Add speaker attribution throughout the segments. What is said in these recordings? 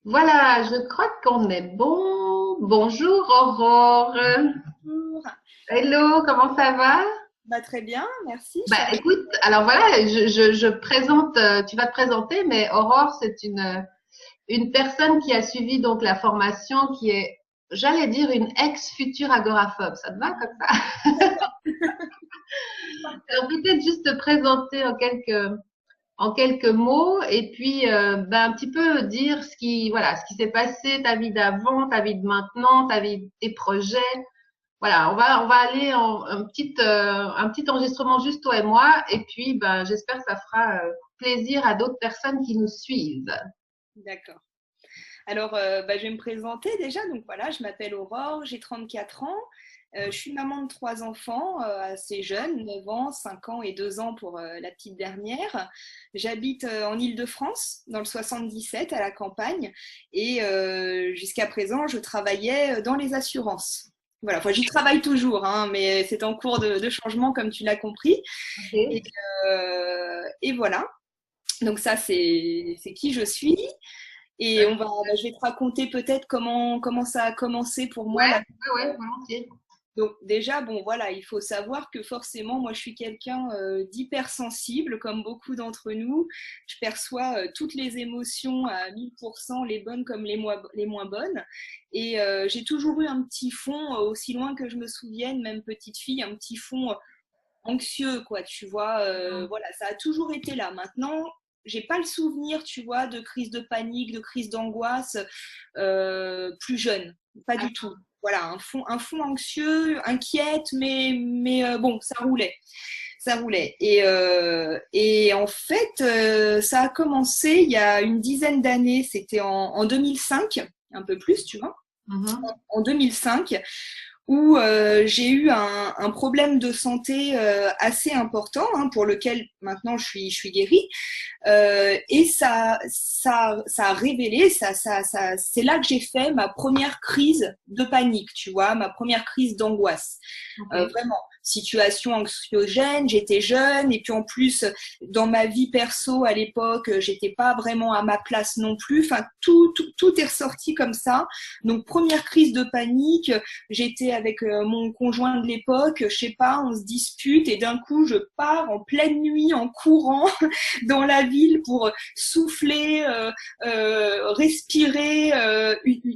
Speaker 1: Voilà, je crois qu'on est bon. Bonjour Aurore.
Speaker 2: Bonjour.
Speaker 1: Hello, comment ça va?
Speaker 2: Bah, très bien, merci, je
Speaker 1: Bah
Speaker 2: te remercie.
Speaker 1: écoute, alors voilà, je présente, tu vas te présenter, mais Aurore, c'est une personne qui a suivi donc la formation qui est, j'allais dire, une ex-future agoraphobe. Ça te va comme ça?
Speaker 2: D'accord,
Speaker 1: Alors
Speaker 2: parfait.
Speaker 1: peut-être juste te présenter en quelques mots et puis ben, un petit peu dire voilà, ce qui s'est passé, ta vie d'avant, ta vie de maintenant, tes projets. Voilà, on va aller en un petit enregistrement juste toi et moi, et puis ben j'espère que ça fera plaisir à d'autres personnes qui nous suivent.
Speaker 2: D'accord. Alors, bah, je vais me présenter déjà. Donc voilà, je m'appelle Aurore, j'ai 34 ans. Je suis maman de trois enfants, assez jeunes, 9 ans, 5 ans et 2 ans pour la petite dernière. J'habite en Île-de-France, dans le 77, à la campagne. Et jusqu'à présent, je travaillais dans les assurances. Voilà, enfin, j'y travaille toujours, hein, mais c'est en cours de changement, comme tu l'as compris. Et,
Speaker 1: Ok.
Speaker 2: et voilà. Donc ça, c'est qui je suis. Et
Speaker 1: Ouais,
Speaker 2: je vais te raconter peut-être comment ça a commencé pour moi.
Speaker 1: ouais, volontiers.
Speaker 2: Donc déjà, bon voilà, il faut savoir que forcément, moi je suis quelqu'un d'hypersensible, comme beaucoup d'entre nous. Je perçois toutes les émotions à 1000%, les bonnes comme les moins bonnes. Et j'ai toujours eu un petit fond, aussi loin que je me souvienne, même petite fille, un petit fond anxieux, quoi, tu vois. Voilà, ça a toujours été là. Maintenant, j'ai pas le souvenir, tu vois, de crise de panique, de crise d'angoisse plus jeune, pas du tout. Voilà, un fond anxieux, inquiète, mais bon, ça roulait. Ça roulait. Et en fait, ça a commencé il y a une dizaine d'années, c'était en 2005, un peu plus, tu vois,
Speaker 1: Mhm.
Speaker 2: en 2005 où j'ai eu un problème de santé assez important, hein, pour lequel maintenant je suis guérie. Et ça a révélé, c'est là que j'ai fait ma première crise de panique, tu vois, ma première crise d'angoisse.
Speaker 1: Ok.
Speaker 2: Vraiment, situation anxiogène, j'étais jeune, et puis en plus, dans ma vie perso à l'époque, j'étais pas vraiment à ma place non plus. Enfin, tout est ressorti comme ça. Donc, première crise de panique, j'étais avec mon conjoint de l'époque, je sais pas, on se dispute, et d'un coup, je pars en pleine nuit en courant dans la ville pour souffler, respirer,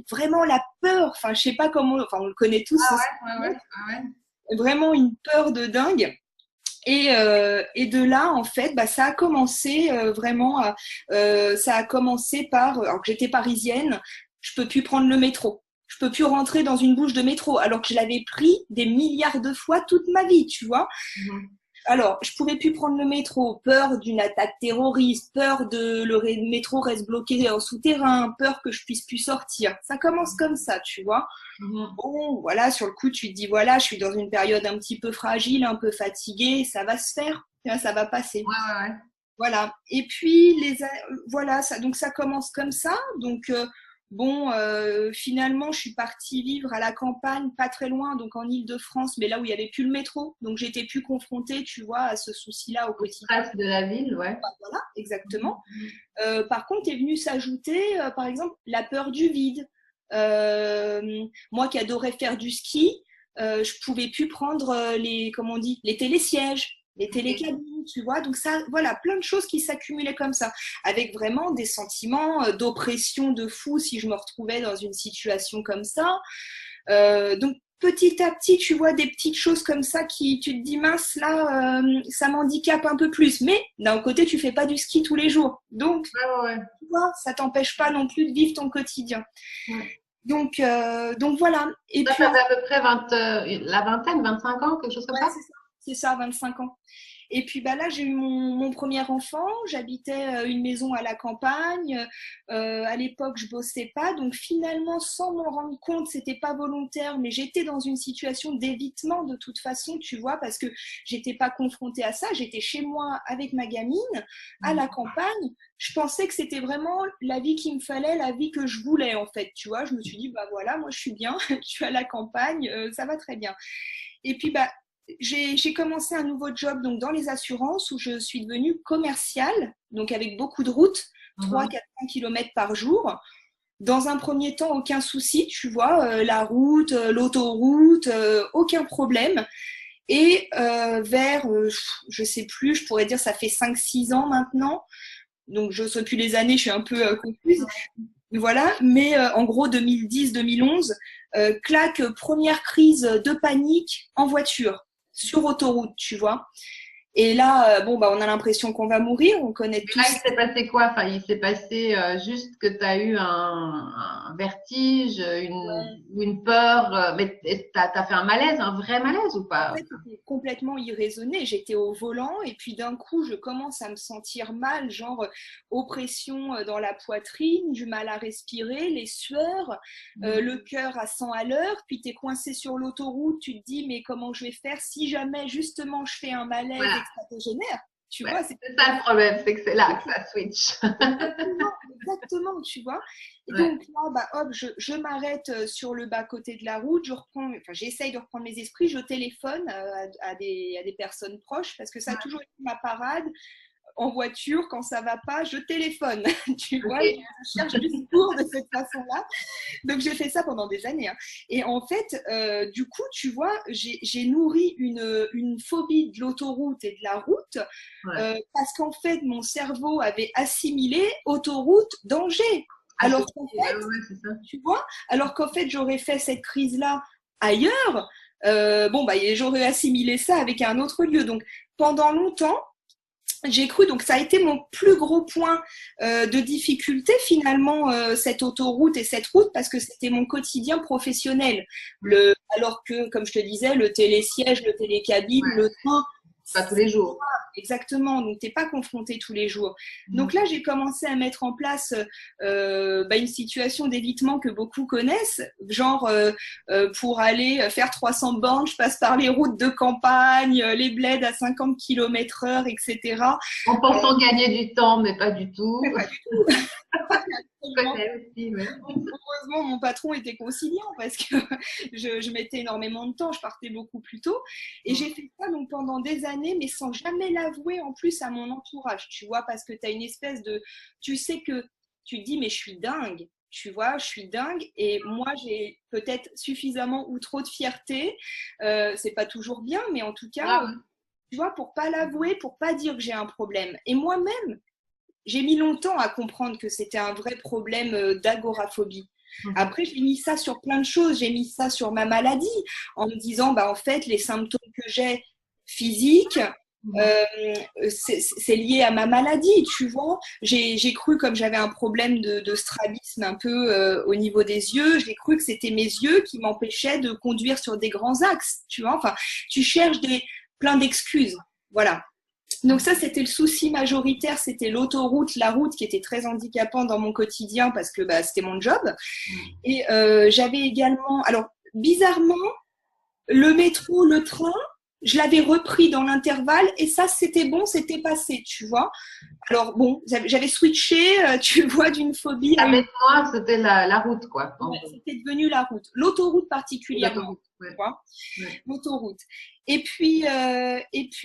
Speaker 2: vraiment la peur. Enfin, je sais pas comment, enfin, on le connaît tous ce
Speaker 1: Ouais, ouais,
Speaker 2: sentiment,
Speaker 1: ouais, ouais.
Speaker 2: vraiment une peur de dingue. Et de là, en fait, bah, ça a commencé ça a commencé par, alors que j'étais parisienne, je peux plus prendre le métro. Je peux plus rentrer dans une bouche de métro, alors que je l'avais pris des milliards de fois toute ma vie, tu vois.
Speaker 1: Mhm.
Speaker 2: Alors, je pouvais plus prendre le métro, peur d'une attaque terroriste, peur de métro reste bloqué en souterrain, peur que je puisse plus sortir. Ça commence comme ça, tu vois.
Speaker 1: Mhm.
Speaker 2: Bon, voilà, sur le coup, tu te dis, voilà, je suis dans une période un petit peu fragile, un peu fatiguée, ça va se faire, ça va passer.
Speaker 1: Ouais, ouais, ouais.
Speaker 2: Voilà. Et puis, voilà, donc ça commence comme ça. Donc, bon, finalement, je suis partie vivre à la campagne, pas très loin, donc en Île-de-France, mais là où il n'y avait plus le métro. Donc, j'étais plus confrontée, tu vois, à ce souci-là au
Speaker 1: Au
Speaker 2: quotidien.
Speaker 1: stress de la ville, ouais.
Speaker 2: Voilà, exactement.
Speaker 1: Mhm.
Speaker 2: Par contre, est venue s'ajouter, par exemple, la peur du vide. Moi qui adorais faire du ski, je pouvais plus prendre comment on dit, les télésièges, les
Speaker 1: Ok.
Speaker 2: télécabines, tu vois. Donc ça, voilà, plein de choses qui s'accumulaient comme ça, avec vraiment des sentiments d'oppression de fou si je me retrouvais dans une situation comme ça. Donc petit à petit, tu vois des petites choses comme ça qui, tu te dis mince là, ça m'handicape un peu plus. Mais d'un côté, tu fais pas du ski tous les jours, donc
Speaker 1: Ouais, ouais, ouais.
Speaker 2: tu vois, ça t'empêche pas non plus de vivre ton quotidien.
Speaker 1: Ouais.
Speaker 2: Donc voilà. Et
Speaker 1: Ça,
Speaker 2: puis
Speaker 1: t'avais à peu près la vingtaine, 25 ans, quelque chose comme
Speaker 2: ouais,
Speaker 1: ça?
Speaker 2: c'est ça, 25 ans. Et puis bah là, j'ai eu mon premier enfant. J'habitais une maison à la campagne. À l'époque, je bossais pas, donc finalement, sans m'en rendre compte, c'était pas volontaire, mais j'étais dans une situation d'évitement de toute façon, tu vois, parce que j'étais pas confrontée à ça. J'étais chez moi avec ma gamine à la campagne. Je pensais que c'était vraiment la vie qu'il me fallait, la vie que je voulais en fait, tu vois. Je me suis dit bah voilà, moi je suis bien, je suis à la campagne, ça va très bien. Et puis bah j'ai commencé un nouveau job donc dans les assurances où je suis devenue commerciale, donc avec beaucoup de routes,
Speaker 1: Mhm.
Speaker 2: 300-400 km par jour. Dans un premier temps, aucun souci, tu vois, la route, l'autoroute, aucun problème. Et vers, je sais plus, je pourrais dire ça fait 5-6 ans maintenant, donc je ne sais plus les années, je suis un peu confuse. Voilà, mais en gros 2010-2011, claque, première crise de panique en voiture, sur autoroute, tu vois. Et là, bon, bah, on a l'impression qu'on va mourir, on connaît
Speaker 1: Mais là,
Speaker 2: tous.
Speaker 1: il s'est passé quoi? Enfin, il s'est passé juste que tu as eu un vertige, une peur, mais t'as fait un malaise, un vrai malaise ou
Speaker 2: En
Speaker 1: pas?
Speaker 2: fait, c'était complètement irraisonné. J'étais au volant et puis d'un coup, je commence à me sentir mal, genre oppression dans la poitrine, du mal à respirer, les sueurs, le cœur à 100 à l'heure. Puis tu es coincé sur l'autoroute, tu te dis, mais comment je vais faire si jamais justement je fais un malaise et
Speaker 1: Voilà.
Speaker 2: que ça dégénère? Tu
Speaker 1: Ouais.
Speaker 2: vois, c'est
Speaker 1: C'est ça le problème, c'est que c'est là que ça switch.
Speaker 2: exactement, exactement, tu vois. Et
Speaker 1: Ouais.
Speaker 2: donc là, bah, hop, je m'arrête sur le bas-côté de la route, je reprends, enfin, j'essaye de reprendre mes esprits, je téléphone à des personnes proches parce que ça a toujours été ma parade. En voiture, quand ça va pas, je téléphone. Tu vois,
Speaker 1: Ok.
Speaker 2: je cherche du secours de cette façon-là. Donc j'ai fait ça pendant des années, hein. Et en fait, du coup, tu vois, j'ai nourri une phobie de l'autoroute et de la route
Speaker 1: Ouais.
Speaker 2: parce qu'en fait, mon cerveau avait assimilé autoroute, danger.
Speaker 1: À
Speaker 2: Alors
Speaker 1: côté,
Speaker 2: qu'en
Speaker 1: ouais,
Speaker 2: fait,
Speaker 1: ouais, c'est ça.
Speaker 2: tu vois, alors qu'en fait, j'aurais fait cette crise-là ailleurs. Bon, bah, j'aurais assimilé ça avec un autre lieu. Donc pendant longtemps, j'ai cru, donc ça a été mon plus gros point de difficulté finalement, cette autoroute et cette route, parce que c'était mon quotidien professionnel. Alors que, comme je te disais, le télésiège, le télécabine,
Speaker 1: Ouais.
Speaker 2: le train,
Speaker 1: Pas tous les jours.
Speaker 2: exactement, donc t'es pas confronté tous les jours. Donc là, j'ai commencé à mettre en place bah, une situation d'évitement que beaucoup connaissent, genre pour aller faire 300 bornes, je passe par les routes de campagne, les bleds à 50 km/h, etc.
Speaker 1: En pensant gagner du temps, mais pas du tout.
Speaker 2: Mais pas du tout.
Speaker 1: Je
Speaker 2: Absolument.
Speaker 1: connais aussi, ouais.
Speaker 2: Heureusement, mon patron était conciliant parce que je mettais énormément de temps, je partais beaucoup plus tôt. Et j'ai fait ça donc pendant des années, mais sans jamais l'avouer en plus à mon entourage, tu vois, parce que tu as une espèce de. Tu sais que tu te dis, mais je suis dingue. Tu vois, je suis dingue et moi j'ai peut-être suffisamment ou trop de fierté. C'est pas toujours bien, mais en tout cas,
Speaker 1: Grave.
Speaker 2: tu vois, pour pas l'avouer, pour pas dire que j'ai un problème. Et moi-même, j'ai mis longtemps à comprendre que c'était un vrai problème d'agoraphobie. Après, j'ai mis ça sur plein de choses. J'ai mis ça sur ma maladie en me disant, bah, en fait, les symptômes que j'ai physiques, c'est lié à ma maladie, tu vois. J'ai cru, comme j'avais un problème de strabisme un peu au niveau des yeux, j'ai cru que c'était mes yeux qui m'empêchaient de conduire sur des grands axes, tu vois. Enfin, tu cherches plein d'excuses. Voilà. Donc ça, c'était le souci majoritaire, c'était l'autoroute, la route qui était très handicapant dans mon quotidien parce que bah, c'était mon job. Et j'avais également, alors bizarrement, le métro, le train, je l'avais repris dans l'intervalle et ça, c'était bon, c'était passé, tu vois. Alors bon, j'avais switché, tu vois, d'une phobie à
Speaker 1: La
Speaker 2: une
Speaker 1: bête noire, c'était la route, quoi. En
Speaker 2: ouais,
Speaker 1: gros.
Speaker 2: c'était devenu la route, l'autoroute particulièrement,
Speaker 1: L'autoroute,
Speaker 2: tu
Speaker 1: ouais.
Speaker 2: vois,
Speaker 1: Ouais.
Speaker 2: l'autoroute. Et puis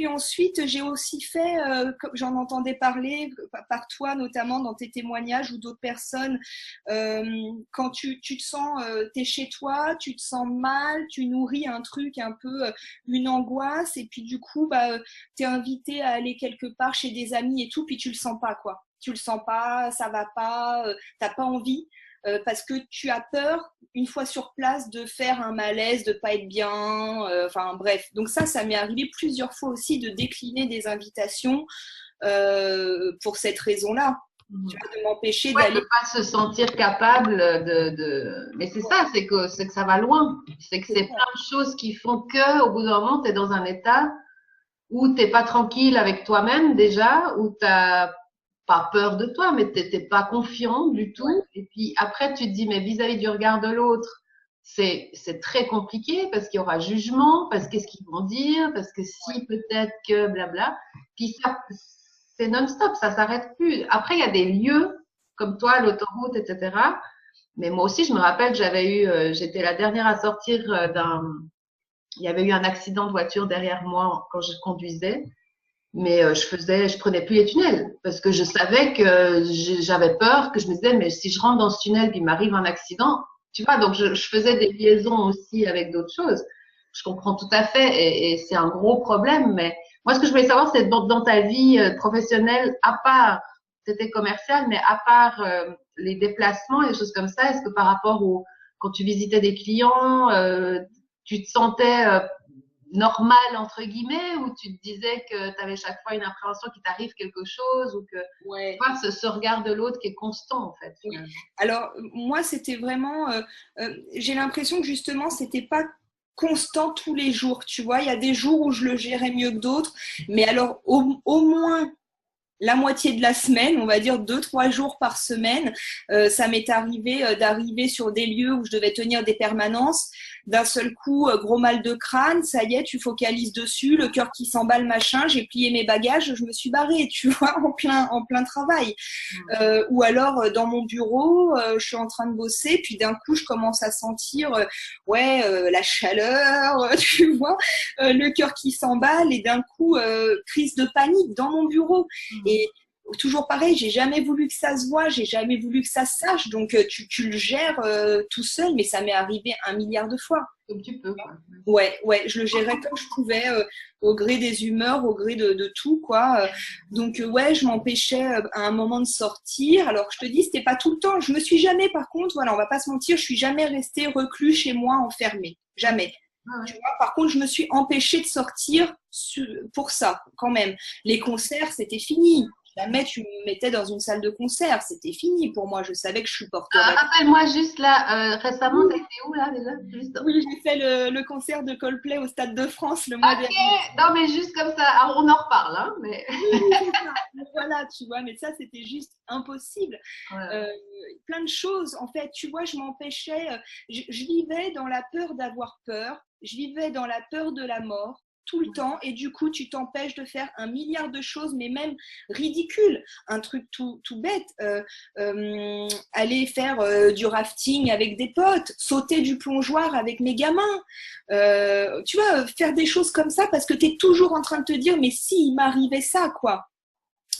Speaker 2: ensuite, j'ai aussi fait, comme j'en entendais parler par toi notamment dans tes témoignages ou d'autres personnes, quand tu te sens, t'es chez toi, tu te sens mal, tu nourris un truc un peu, une angoisse, et puis du coup, bah, t'es invité à aller quelque part chez des amis et tout, puis tu le sens pas, quoi. Tu le sens pas, ça va pas, t'as pas envie parce que tu as peur, une fois sur place, de faire un malaise, de pas être bien, enfin bref. Donc ça m'est arrivé plusieurs fois aussi de décliner des invitations pour cette raison-là, tu vois, de m'empêcher
Speaker 1: Ouais, de
Speaker 2: d'aller.
Speaker 1: pas se sentir capable Mais c'est ça, c'est que ça va loin. C'est que c'est plein de choses qui font que, au bout d'un moment, tu es dans un état où t'es pas tranquille avec toi-même déjà, où t'as pas peur de toi, mais t'es pas confiant du
Speaker 2: Ouais,
Speaker 1: tout. Et puis après, tu te dis, mais vis-à-vis du regard de l'autre, c'est très compliqué parce qu'il y aura jugement, parce qu'est-ce qu'ils vont dire, parce que si peut-être que blabla. Puis ça, c'est non-stop, ça s'arrête plus. Après, il y a des lieux comme toi, l'autoroute, etc. Mais moi aussi, je me rappelle, j'étais la dernière à sortir il y avait eu un accident de voiture derrière moi quand je conduisais. Mais je prenais plus les tunnels parce que je savais que j'avais peur, que je me disais, mais si je rentre dans ce tunnel puis il m'arrive un accident, tu vois, donc je faisais des liaisons aussi avec d'autres choses. Je comprends tout à fait et c'est un gros problème. Mais moi, ce que je voulais savoir, c'est dans ta vie professionnelle, à part, c'était commercial, mais à part les déplacements et des choses comme ça, est-ce que par rapport au, quand tu visitais des clients, tu te sentais normal entre guillemets, ou tu te disais que tu avais chaque fois une appréhension qu'il t'arrive quelque chose, ou que tu
Speaker 2: Ouais.
Speaker 1: vois ce regard de l'autre qui est constant en fait
Speaker 2: Oui.
Speaker 1: finalement.
Speaker 2: Alors, moi, c'était vraiment. J'ai l'impression que justement, c'était pas constant tous les jours. Tu vois, il y a des jours où je le gérais mieux que d'autres, mais alors, au moins la moitié de la semaine, on va dire 2, 3 jours par semaine. Ça m'est arrivé d'arriver sur des lieux où je devais tenir des permanences. D'un seul coup, gros mal de crâne, ça y est, tu focalises dessus, le cœur qui s'emballe, machin. J'ai plié mes bagages, je me suis barrée, tu vois, en plein travail. Ou alors dans mon bureau, je suis en train de bosser, puis d'un coup je commence à sentir la chaleur, tu vois, le cœur qui s'emballe et d'un coup crise de panique dans mon bureau. Et toujours pareil, j'ai jamais voulu que ça se voie, j'ai jamais voulu que ça se sache, donc tu le gères tout seul, mais ça m'est arrivé 1 milliard de fois.
Speaker 1: Comme tu peux quoi.
Speaker 2: Ouais, je le gérais comme je pouvais, au gré des humeurs, au gré de tout, quoi. Donc, ouais, je m'empêchais à un moment de sortir. Alors, je te dis, c'était pas tout le temps. Je me suis jamais, par contre, voilà, on va pas se mentir, je suis jamais restée reclus chez moi, enfermée. Jamais.
Speaker 1: Ah ouais.
Speaker 2: Tu vois, par contre, je me suis empêchée de sortir pour ça, quand même. Les concerts, c'était fini. Jamais tu me mettais dans une salle de concert, c'était fini pour moi. Je savais que je supporterais.
Speaker 1: Rappelle-moi juste là, récemment, t'as été où là déjà? Juste...
Speaker 2: Oui, j'ai fait le concert de Coldplay au Stade de France le mois
Speaker 1: Ok,
Speaker 2: dernier.
Speaker 1: non mais juste comme ça, alors, on en reparle hein, mais
Speaker 2: Oui, c'est ça. Voilà, tu vois, mais ça, c'était juste impossible.
Speaker 1: ouais.
Speaker 2: Euh, Plein de choses, en fait, tu vois, je m'empêchais, je vivais dans la peur d'avoir peur, je vivais dans la peur de la mort tout le temps, et du coup, tu t'empêches de faire 1 milliard de choses, mais même ridicules. Un truc tout bête, aller faire du rafting avec des potes, sauter du plongeoir avec mes gamins, tu vois, faire des choses comme ça parce que tu es toujours en train de te dire, mais si il m'arrivait ça, quoi.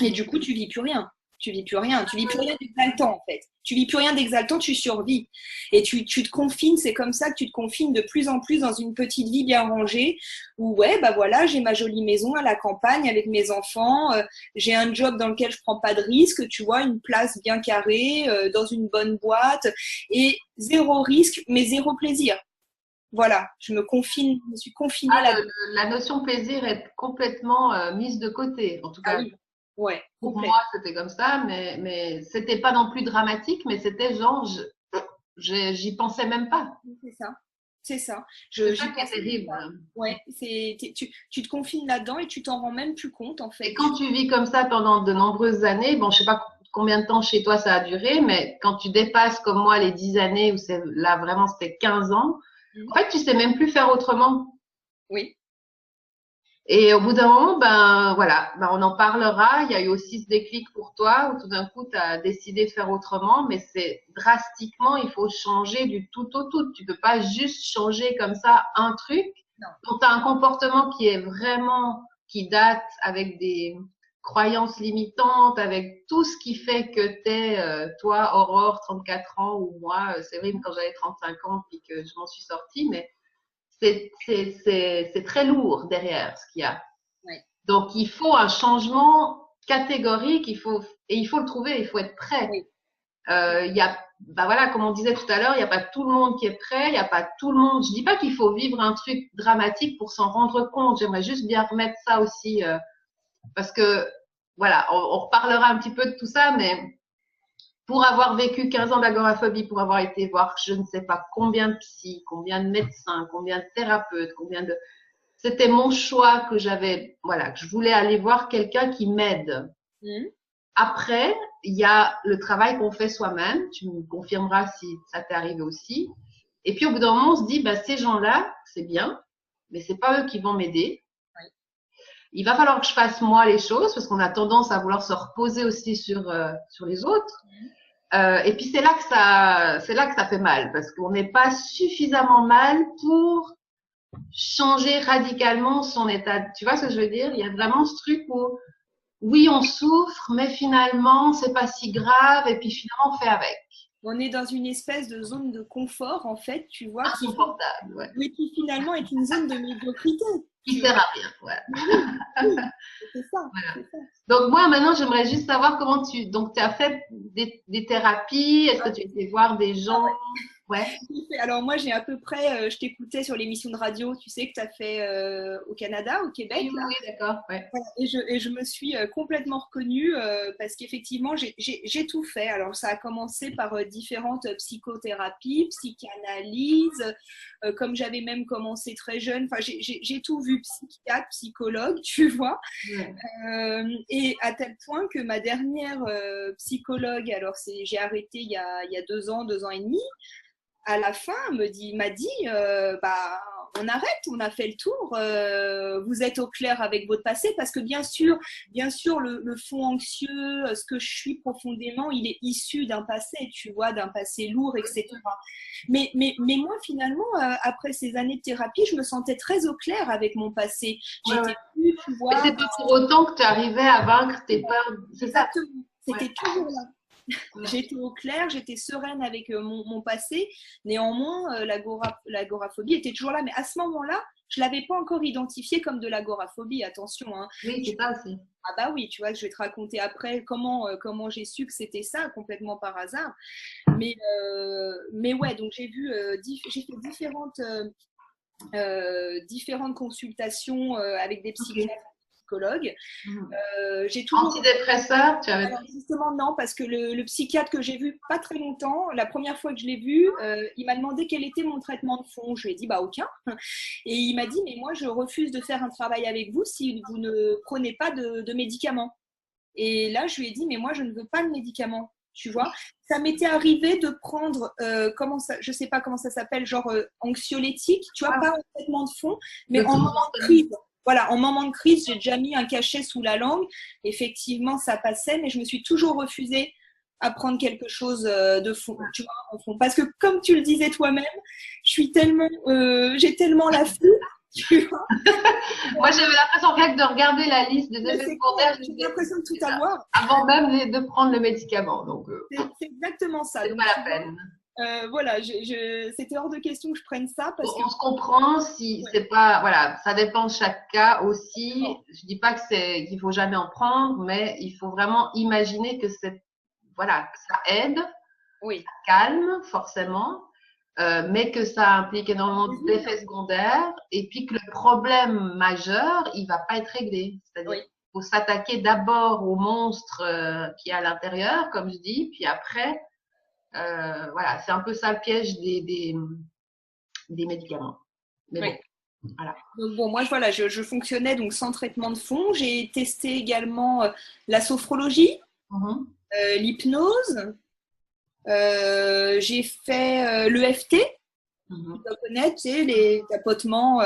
Speaker 2: Et du coup, tu vis plus rien. Tu vis plus rien. Tu vis plus rien d'exaltant, en fait. Tu vis plus rien d'exaltant, tu survis. Et tu te confines, c'est comme ça que tu te confines de plus en plus dans une petite vie bien rangée où, ouais, bah voilà, j'ai ma jolie maison à la campagne avec mes enfants, j'ai un job dans lequel je prends pas de risque, tu vois, une place bien carrée, dans une bonne boîte et zéro risque, mais zéro plaisir. Voilà, je me suis confinée là.
Speaker 1: La notion plaisir est complètement mise de côté. En tout
Speaker 2: Ah
Speaker 1: cas,
Speaker 2: oui, ouais,
Speaker 1: pour
Speaker 2: complet.
Speaker 1: moi, c'était comme ça, mais c'était pas non plus dramatique, mais c'était genre, j'y pensais même pas.
Speaker 2: C'est ça. C'est ça.
Speaker 1: C'est ça
Speaker 2: J'y
Speaker 1: qui est
Speaker 2: pense même
Speaker 1: terrible.
Speaker 2: pas. Ouais, tu te confines là-dedans et tu t'en rends même plus compte en
Speaker 1: Et
Speaker 2: fait.
Speaker 1: quand tu vis comme ça pendant de nombreuses années, bon, je sais pas combien de temps chez toi ça a duré, mais quand tu dépasses comme moi les 10 années, où c'est là vraiment c'était 15 ans, en
Speaker 2: Mhm.
Speaker 1: fait, tu sais même plus faire autrement.
Speaker 2: Oui,
Speaker 1: Et au bout d'un moment, ben voilà, ben on en parlera. Il y a eu aussi ce déclic pour toi où tout d'un coup, tu as décidé de faire autrement, mais c'est drastiquement, il faut changer du tout au tout. Tu peux pas juste changer comme ça un truc.
Speaker 2: non.
Speaker 1: Donc, tu as un comportement qui est vraiment, qui date avec des croyances limitantes, avec tout ce qui fait que tu es, toi, Aurore, 34 ans, ou moi, Séverine, quand j'avais 35 ans, puis que je m'en suis sortie, mais c'est très lourd derrière ce qu'il y a.
Speaker 2: Ouais.
Speaker 1: Donc, il faut un changement catégorique, et il faut le trouver, il faut être prêt.
Speaker 2: Oui.
Speaker 1: Il y a, bah voilà, comme on disait tout à l'heure, il n'y a pas tout le monde qui est prêt, il n'y a pas tout le monde. Je dis pas qu'il faut vivre un truc dramatique pour s'en rendre compte. J'aimerais juste bien remettre ça aussi, parce que, voilà, on reparlera un petit peu de tout ça, mais pour avoir vécu 15 ans d'agoraphobie, pour avoir été voir je ne sais pas combien de psy, combien de médecins, combien de thérapeutes, combien de... C'était mon choix que j'avais, voilà, que je voulais aller voir quelqu'un qui m'aide.
Speaker 2: Mhm.
Speaker 1: Après, il y a le travail qu'on fait soi-même. Tu me confirmeras si ça t'est arrivé aussi. Et puis, au bout d'un moment, on se dit, bah, ces gens-là, c'est bien, mais c'est pas eux qui vont m'aider.
Speaker 2: Ouais.
Speaker 1: Il va falloir que je fasse moi les choses parce qu'on a tendance à vouloir se reposer aussi sur les autres.
Speaker 2: Mhm.
Speaker 1: Et puis c'est là que ça fait mal parce qu'on n'est pas suffisamment mal pour changer radicalement son état. Tu vois ce que je veux dire? Il y a vraiment ce truc où, oui, on souffre, mais finalement, c'est pas si grave, et puis finalement, on fait avec.
Speaker 2: On est dans une espèce de zone de confort, en fait, tu vois,
Speaker 1: Inconfortable, ouais.
Speaker 2: mais qui finalement est une zone de médiocrité.
Speaker 1: Qui sert à rien, ouais.
Speaker 2: Oui, c'est ça,
Speaker 1: Voilà.
Speaker 2: c'est ça.
Speaker 1: Donc moi maintenant j'aimerais juste savoir comment tu as fait des thérapies, est-ce que tu étais voir des
Speaker 2: Ah
Speaker 1: gens?
Speaker 2: ouais.
Speaker 1: Ouais.
Speaker 2: Alors moi j'ai à peu près, je t'écoutais sur l'émission de radio, tu sais que tu as fait au Canada, au Québec
Speaker 1: Oui, oui,
Speaker 2: là.
Speaker 1: oui, d'accord, ouais.
Speaker 2: Voilà. Et je me suis complètement reconnue parce qu'effectivement j'ai tout fait. Alors ça a commencé par différentes psychothérapies, psychanalyse, comme j'avais même commencé très jeune. Enfin j'ai tout vu, psychiatre, psychologue, tu vois.
Speaker 1: Ouais.
Speaker 2: Et à tel point que ma dernière psychologue, alors j'ai arrêté il y a 2 ans et demi, à la fin m'a dit bah on arrête, on a fait le tour, vous êtes au clair avec votre passé, parce que bien sûr le fond anxieux, ce que je suis profondément, il est issu d'un passé, tu vois, d'un passé lourd, etc. Mais moi finalement, après ces années de thérapie, je me sentais très au clair avec mon passé.
Speaker 1: Ouais, ouais.
Speaker 2: J'étais plus, tu
Speaker 1: Mais
Speaker 2: vois,
Speaker 1: c'est pas pour autant que tu arrivais à vaincre tes peurs, c'est ça?
Speaker 2: exactement.
Speaker 1: Ouais.
Speaker 2: C'était toujours là.
Speaker 1: Ouais.
Speaker 2: J'étais au clair, j'étais sereine avec mon passé. Néanmoins, l'agoraphobie était toujours là. Mais à ce moment-là, je ne l'avais pas encore identifiée comme de l'agoraphobie. Attention, hein.
Speaker 1: Oui, c'est ça, c'est.
Speaker 2: Ah bah oui, tu vois, je vais te raconter après comment j'ai su que c'était ça, complètement par hasard. Mais ouais, donc j'ai fait différentes consultations avec des
Speaker 1: Ok.
Speaker 2: psychiatres, psychologues.
Speaker 1: Mhm.
Speaker 2: J'ai toujours
Speaker 1: Antidépresseur, tu avais
Speaker 2: Alors
Speaker 1: pris?
Speaker 2: justement non, parce que le psychiatre que j'ai vu pas très longtemps, la première fois que je l'ai vu, il m'a demandé quel était mon traitement de fond. Je lui ai dit bah aucun. Et il m'a dit mais moi je refuse de faire un travail avec vous si vous ne prenez pas de médicaments. Et là je lui ai dit mais moi je ne veux pas de médicaments. Tu vois, ça m'était arrivé de prendre, je sais pas comment ça s'appelle, genre anxiolytique, tu vois,
Speaker 1: Ah,
Speaker 2: pas un traitement de fond, mais
Speaker 1: de
Speaker 2: en
Speaker 1: temps
Speaker 2: moment
Speaker 1: en
Speaker 2: de
Speaker 1: temps.
Speaker 2: crise. Voilà, en moment de crise, j'ai déjà mis un cachet sous la langue. Effectivement, ça passait, mais je me suis toujours refusée à prendre quelque chose de fond, tu vois, en fond. Parce que comme tu le disais toi-même, j'ai tellement la flemme, tu vois.
Speaker 1: Moi, j'avais l'impression rien que de regarder la liste des
Speaker 2: Mais
Speaker 1: effets
Speaker 2: c'est clair,
Speaker 1: secondaires, je
Speaker 2: j'ai
Speaker 1: disais,
Speaker 2: l'impression de tout
Speaker 1: c'est ça.
Speaker 2: avoir.
Speaker 1: Avant même de prendre le médicament, donc
Speaker 2: C'est exactement ça.
Speaker 1: c'est
Speaker 2: Donc,
Speaker 1: pas
Speaker 2: tu
Speaker 1: la
Speaker 2: vois,
Speaker 1: peine.
Speaker 2: voilà, c'était hors de question que je prenne ça parce que
Speaker 1: On se comprend si
Speaker 2: ouais,
Speaker 1: c'est pas, voilà, ça dépend de chaque cas aussi.
Speaker 2: bon,
Speaker 1: Je dis pas que qu'il faut jamais en prendre, mais il faut vraiment imaginer que voilà, que ça aide,
Speaker 2: oui.
Speaker 1: ça calme forcément, mais que ça implique énormément d'effets secondaires et puis que le problème majeur, il va pas être réglé. C'est-à-dire
Speaker 2: Oui,
Speaker 1: qu'il faut s'attaquer d'abord au monstre qui est à l'intérieur, comme je dis, puis après, voilà, c'est un peu ça le piège des médicaments. Mais bon,
Speaker 2: oui.
Speaker 1: voilà.
Speaker 2: Donc bon, moi voilà, je fonctionnais donc sans traitement de fond. J'ai testé également la sophrologie,
Speaker 1: Mhm.
Speaker 2: l'hypnose. J'ai fait l'EFT, tu
Speaker 1: Mhm.
Speaker 2: dois connaître, tu sais, les tapotements,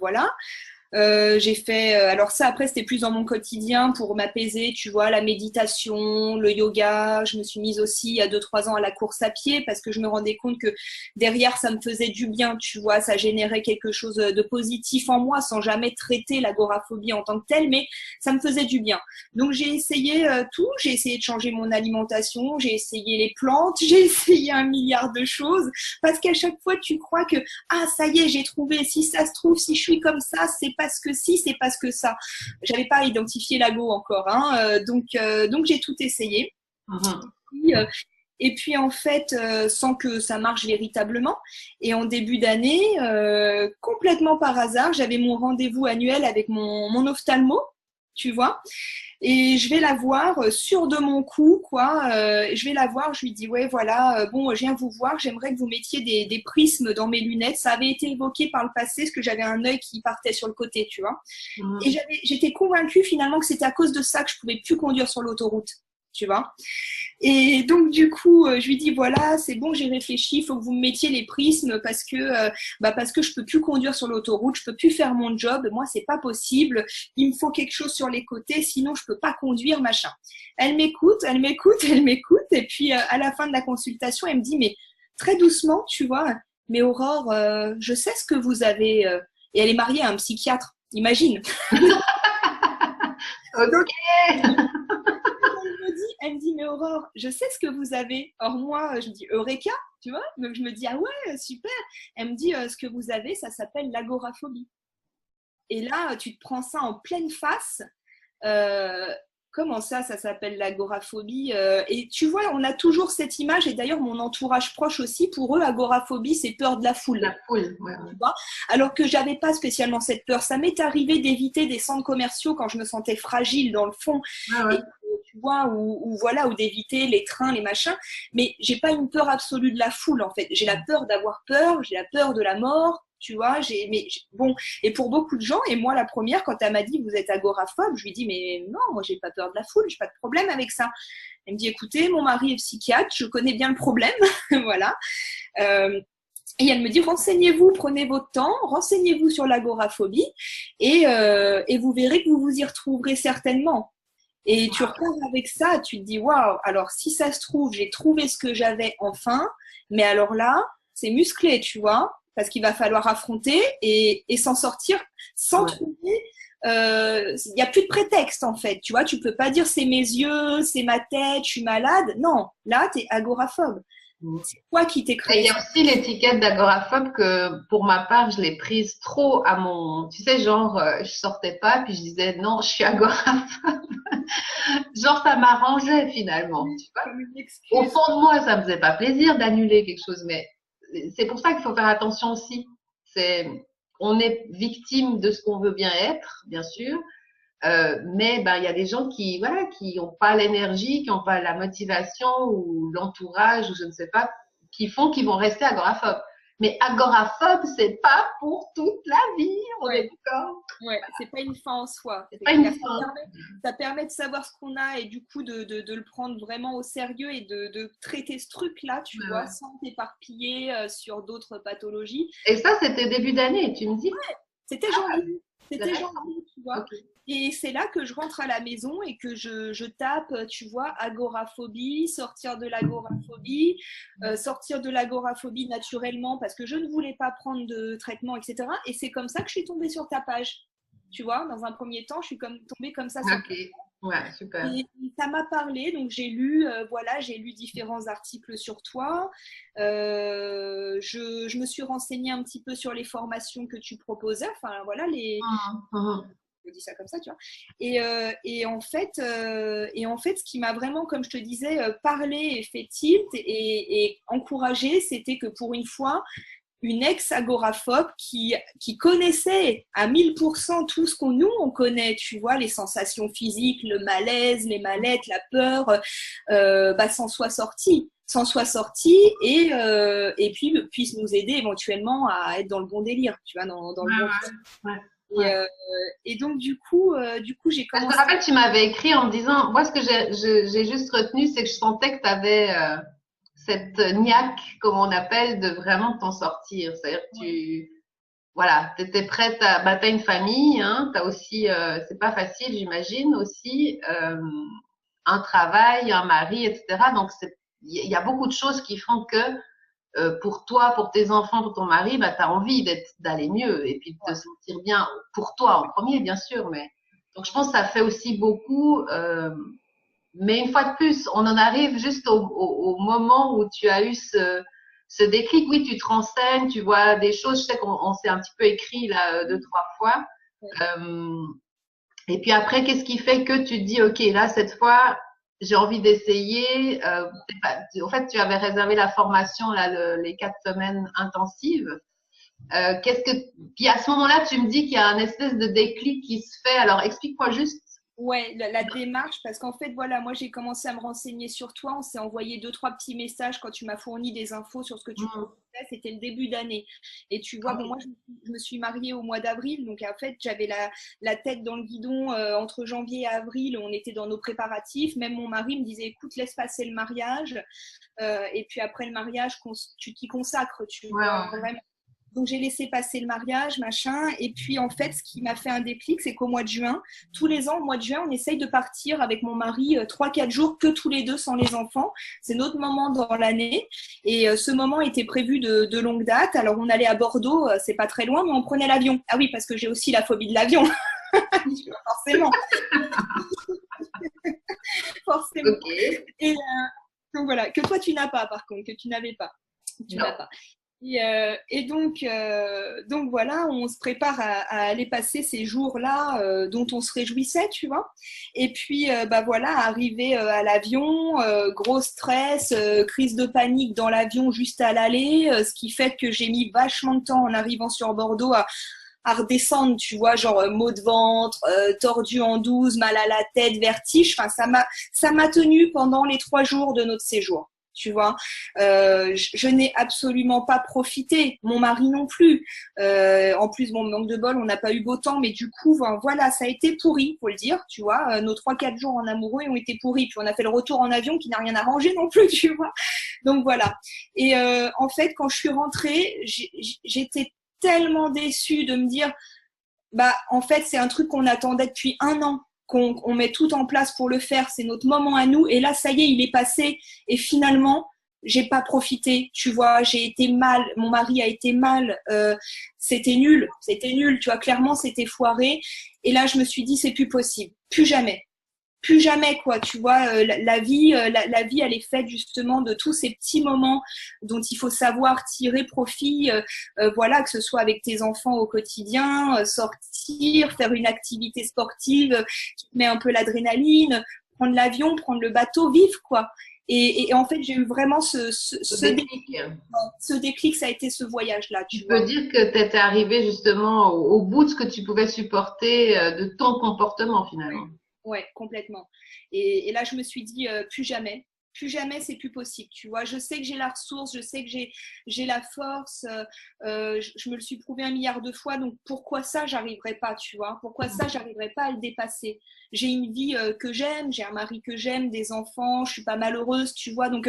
Speaker 2: voilà. J'ai fait, alors ça après c'était plus dans mon quotidien pour m'apaiser, tu vois, la méditation, le yoga. Je me suis mise aussi il y a 2-3 ans à la course à pied parce que je me rendais compte que derrière ça me faisait du bien, tu vois, ça générait quelque chose de positif en moi sans jamais traiter l'agoraphobie en tant que telle, mais ça me faisait du bien. Donc j'ai essayé tout, j'ai essayé de changer mon alimentation, j'ai essayé les plantes, j'ai essayé 1 milliard de choses parce qu'à chaque fois tu crois que ah ça y est j'ai trouvé, si ça se trouve si je suis comme ça c'est parce que si, c'est parce que ça. J'avais pas identifié l'ago encore, hein, donc j'ai tout essayé.
Speaker 1: Mhm.
Speaker 2: Puis, et puis en fait, sans que ça marche véritablement. Et en début d'année, complètement par hasard, j'avais mon rendez-vous annuel avec mon ophtalmo, tu vois. Et je vais la voir, sûre de mon coup, quoi. Je vais la voir, je lui dis, ouais, voilà, bon, je viens vous voir, j'aimerais que vous mettiez des prismes dans mes lunettes. Ça avait été évoqué par le passé, parce que j'avais un œil qui partait sur le côté, tu vois. Et
Speaker 1: Mhm.
Speaker 2: j'étais convaincue finalement que c'était à cause de ça que je pouvais plus conduire sur l'autoroute, tu vois. Et donc du coup, je lui dis voilà, c'est bon, j'ai réfléchi, il faut que vous me mettiez les prismes parce que je peux plus conduire sur l'autoroute, je peux plus faire mon job, moi c'est pas possible, il me faut quelque chose sur les côtés, sinon je peux pas conduire, machin. Elle m'écoute, elle m'écoute, elle m'écoute, et puis à la fin de la consultation, elle me dit mais très doucement, tu vois, mais Aurore, je sais ce que vous avez. Et elle est mariée à un psychiatre, imagine. Donc,
Speaker 1: Ok.
Speaker 2: elle me dit, mais Aurore, je sais ce que vous avez. Or, moi, je me dis, Eureka, tu vois. Donc, je me dis, ah ouais, super. Elle me dit, ce que vous avez, ça s'appelle l'agoraphobie. Et là, tu te prends ça en pleine face. Euh, Comment ça s'appelle l'agoraphobie? Et tu vois, on a toujours cette image, et d'ailleurs mon entourage proche aussi, pour eux, agoraphobie, c'est peur de la foule.
Speaker 1: La foule, ouais.
Speaker 2: Tu vois, alors que j'avais pas spécialement cette peur. Ça m'est arrivé d'éviter des centres commerciaux quand je me sentais fragile dans le fond,
Speaker 1: Ouais, ouais.
Speaker 2: et tu vois, ou voilà, ou d'éviter les trains, les machins. Mais j'ai pas une peur absolue de la foule en fait. J'ai la peur d'avoir peur, j'ai la peur de la mort. Tu vois, bon, et pour beaucoup de gens, et moi la première, quand elle m'a dit vous êtes agoraphobe, je lui dis mais non, moi j'ai pas peur de la foule, j'ai pas de problème avec ça. Elle me dit écoutez, mon mari est psychiatre, je connais bien le problème, voilà. Et elle me dit, renseignez-vous, prenez votre temps, renseignez-vous sur l'agoraphobie et vous verrez que vous vous y retrouverez certainement. Et tu repars avec ça, tu te dis, waouh, alors si ça se trouve, j'ai trouvé ce que j'avais enfin, mais alors là, c'est musclé, tu vois, parce qu'il va falloir affronter et s'en sortir sans
Speaker 1: Ouais.
Speaker 2: trouver. Il n'y a plus de prétexte en fait, tu vois, tu peux pas dire c'est mes yeux, c'est ma tête, je suis malade. Non, là, tu es agoraphobe. C'est toi qui t'es
Speaker 1: Et il
Speaker 2: créé
Speaker 1: y a
Speaker 2: ça.
Speaker 1: aussi l'étiquette d'agoraphobe que, pour ma part, je l'ai prise trop à mon, tu sais, genre, je sortais pas, puis je disais, non, je suis agoraphobe. Genre, ça m'arrangeait finalement, tu vois.
Speaker 2: Comme une
Speaker 1: Au
Speaker 2: excuse.
Speaker 1: fond de moi, ça me faisait pas plaisir d'annuler quelque chose, mais c'est pour ça qu'il faut faire attention aussi. C'est, on est victime de ce qu'on veut bien être, bien sûr, mais ben il y a des gens qui voilà qui n'ont pas l'énergie, qui n'ont pas la motivation ou l'entourage ou je ne sais pas, qui font qu'ils vont rester agoraphobes. Mais agoraphobe, c'est pas pour toute la vie, on est
Speaker 2: Ouais,
Speaker 1: d'accord.
Speaker 2: ouais, c'est pas une fin en soi,
Speaker 1: C'est
Speaker 2: c'est
Speaker 1: pas une
Speaker 2: clair.
Speaker 1: fin.
Speaker 2: Ça permet de savoir ce qu'on a et du coup de le prendre vraiment au sérieux et de traiter ce truc-là, tu
Speaker 1: Ouais,
Speaker 2: vois,
Speaker 1: ouais.
Speaker 2: sans t'éparpiller sur d'autres pathologies.
Speaker 1: Et ça, c'était début d'année, tu me dis?
Speaker 2: C'était
Speaker 1: Ah,
Speaker 2: janvier,
Speaker 1: c'est
Speaker 2: c'était
Speaker 1: récent.
Speaker 2: janvier, tu vois.
Speaker 1: Ok.
Speaker 2: Et c'est là que je rentre à la maison et que je tape, tu vois, agoraphobie, sortir de l'agoraphobie naturellement parce que je ne voulais pas prendre de traitement, etc. Et c'est comme ça que je suis tombée sur ta page. Tu vois, dans un premier temps, je suis tombée comme ça sur.
Speaker 1: Ok. Ouais, super.
Speaker 2: Et ça m'a parlé, donc j'ai lu, voilà, j'ai lu différents articles sur toi. Je me suis renseignée un petit peu sur les formations que tu proposais. Enfin, voilà,
Speaker 1: Mhm.
Speaker 2: je dis ça comme ça, tu vois. Et en fait, ce qui m'a vraiment, comme je te disais, parlé et fait tilt et encouragé, c'était que pour une fois, une ex-agoraphobe qui connaissait à 1000% tout ce qu'on nous, on connaît, tu vois, les sensations physiques, le malaise, les mallettes, la peur, s'en soit sortie et puis puisse nous aider éventuellement à être dans le bon délire, tu vois, dans le
Speaker 1: Ouais,
Speaker 2: bon.
Speaker 1: ouais, ouais,
Speaker 2: Et,
Speaker 1: ouais.
Speaker 2: euh, et donc, du coup, j'ai
Speaker 1: Je me
Speaker 2: commencé.
Speaker 1: rappelle, tu m'avais écrit en me disant, moi, ce que j'ai juste retenu, c'est que je sentais que tu avais cette niaque, comme on appelle, de vraiment t'en sortir. C'est-à-dire que voilà, t'étais prête à, bah, t'as une famille, hein, t'as aussi, c'est pas facile, j'imagine aussi, un travail, un mari, etc. Donc, il y a beaucoup de choses qui font que pour toi, pour tes enfants, pour ton mari, bah, tu as envie d'aller mieux et puis de te sentir bien pour toi en premier, bien sûr. Mais donc, je pense que ça fait aussi beaucoup. Mais une fois de plus, on en arrive juste au moment où tu as eu ce déclic. Oui, tu te renseignes, tu vois des choses. Je sais qu'on s'est un petit peu écrit là deux, trois fois. Euh, et puis après, qu'est-ce qui fait que tu te dis, OK, là, cette fois, j'ai envie d'essayer. En fait, tu avais réservé la formation, là, les 4 semaines intensives. Qu'est-ce que, puis à ce moment-là, tu me dis qu'il y a un espèce de déclic qui se fait. Alors, explique-moi juste.
Speaker 2: Ouais, la démarche, parce qu'en fait, voilà, moi j'ai commencé à me renseigner sur toi. On s'est envoyé deux, trois petits messages quand tu m'as fourni des infos sur ce que tu proposais. C'était le début d'année. Et tu vois, bon, moi je me suis mariée au mois d'avril, donc en fait, j'avais la tête dans le guidon entre janvier et avril. On était dans nos préparatifs. Même mon mari me disait, écoute, laisse passer le mariage. Et puis après le mariage, tu t'y consacres, tu
Speaker 1: Ouais,
Speaker 2: vois,
Speaker 1: ouais,
Speaker 2: vraiment. Donc, j'ai laissé passer le mariage, machin. Et puis, en fait, ce qui m'a fait un déclic, c'est qu'au mois de juin, tous les ans, au mois de juin, on essaye de partir avec mon mari 3-4 jours que tous les deux sans les enfants. C'est notre moment dans l'année. Et ce moment était prévu de longue date. Alors, on allait à Bordeaux, c'est pas très loin, mais on prenait l'avion. Ah oui, parce que j'ai aussi la phobie de l'avion. Forcément. Forcément.
Speaker 1: Ok.
Speaker 2: Et donc, voilà. Que toi, tu n'as pas, par contre, que tu n'avais pas. Tu
Speaker 1: Non.
Speaker 2: n'as pas. Et donc voilà, on se prépare à aller passer ces jours-là dont on se réjouissait, tu vois. Et puis bah voilà, arrivé à l'avion, gros stress, crise de panique dans l'avion juste à l'aller, ce qui fait que j'ai mis vachement de temps en arrivant sur Bordeaux à redescendre, tu vois, genre maux de ventre, tordu en 12, mal à la tête, vertige. Enfin, ça m'a tenu pendant les 3 jours de notre séjour. Tu vois, je n'ai absolument pas profité, mon mari non plus. En plus, bon, manque de bol, on n'a pas eu beau temps, mais du coup, ben, voilà, ça a été pourri, faut le dire, tu vois. Nos 3-4 jours en amoureux ont été pourris, puis on a fait le retour en avion qui n'a rien arrangé non plus, tu vois. Donc voilà. Et en fait, quand je suis rentrée, j'étais tellement déçue de me dire, bah, en fait, c'est un truc qu'on attendait depuis 1 an. Qu'on met tout en place pour le faire, c'est notre moment à nous. Et là, ça y est, il est passé. Et finalement, j'ai pas profité. Tu vois, j'ai été mal. Mon mari a été mal. C'était nul. C'était nul. Tu vois, clairement, c'était foiré. Et là, je me suis dit, c'est plus possible. Plus jamais. Plus jamais, quoi. Tu vois, la vie, la vie, elle est faite justement de tous ces petits moments dont il faut savoir tirer profit. Voilà, que ce soit avec tes enfants au quotidien, sortir, faire une activité sportive qui te met un peu l'adrénaline, prendre l'avion, prendre le bateau, vivre, quoi. Et en fait, j'ai eu vraiment ce déclic, ça a été ce voyage-là, tu
Speaker 1: Tu peux
Speaker 2: vois.
Speaker 1: dire que tu étais arrivé justement au bout de ce que tu pouvais supporter de ton comportement finalement.
Speaker 2: Ouais, complètement. Et là, je me suis dit, plus jamais, c'est plus possible. Tu vois, je sais que j'ai la ressource, je sais que j'ai la force. Je me le suis prouvé 1 milliard de fois. Donc, pourquoi ça, j'arriverai pas, tu vois? Pourquoi ça, j'arriverai pas à le dépasser? J'ai une vie que j'aime, j'ai un mari que j'aime, des enfants, je suis pas malheureuse, tu vois. Donc,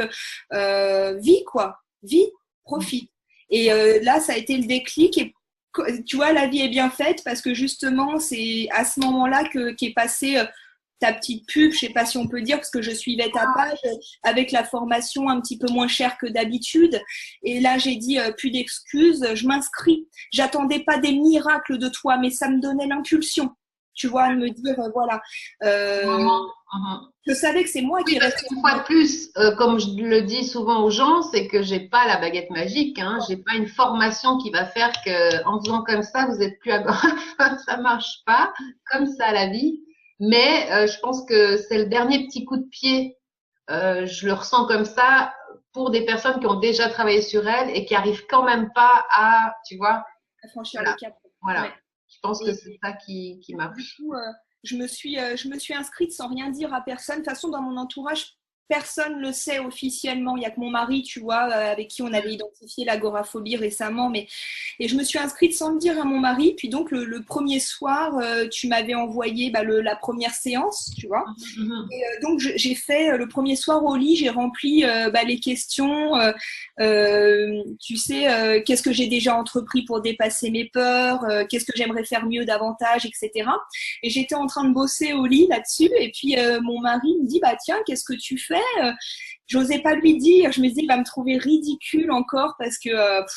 Speaker 2: vis, quoi. Vis, profite. Et là, ça a été le déclic. Et tu vois, la vie est bien faite parce que justement, c'est à ce moment-là qu'est passé ta petite pub, je sais pas si on peut dire, parce que je suivais ta page avec la formation un petit peu moins chère que d'habitude. Et là, j'ai dit plus d'excuses, je m'inscris. J'attendais pas des miracles de toi, mais ça me donnait l'impulsion. Tu vois, de me dire, voilà, je savais que c'est moi
Speaker 1: Oui,
Speaker 2: qui
Speaker 1: parce
Speaker 2: restais.
Speaker 1: qu'une fois de plus, comme je le dis souvent aux gens, c'est que j'ai pas la baguette magique, hein. J'ai pas une formation qui va faire que, en faisant comme ça, vous êtes plus agoraphobe. Ça marche pas. Comme ça, la vie. Mais je pense que c'est le dernier petit coup de pied. Je le ressens comme ça pour des personnes qui ont déjà travaillé sur elles et qui arrivent quand même pas à, tu vois,
Speaker 2: À franchir le
Speaker 1: voilà,
Speaker 2: cap.
Speaker 1: voilà.
Speaker 2: Ouais.
Speaker 1: Je pense que
Speaker 2: Et,
Speaker 1: c'est ça qui
Speaker 2: du
Speaker 1: marche.
Speaker 2: coup, je me suis inscrite sans rien dire à personne. De toute façon, dans mon entourage, personne ne le sait officiellement. Il n'y a que mon mari, tu vois, avec qui on avait identifié l'agoraphobie récemment. Et je me suis inscrite sans le dire à mon mari. Puis donc, le premier soir, tu m'avais envoyé bah, la première séance, tu vois. Et donc, j'ai fait le premier soir au lit, j'ai rempli bah, les questions. Tu sais, qu'est-ce que j'ai déjà entrepris pour dépasser mes peurs, qu'est-ce que j'aimerais faire mieux davantage, etc. Et j'étais en train de bosser au lit là-dessus. Et puis, mon mari me dit, bah tiens, qu'est-ce que tu fais? J'osais pas lui dire. Je me dis, il va me trouver ridicule encore parce que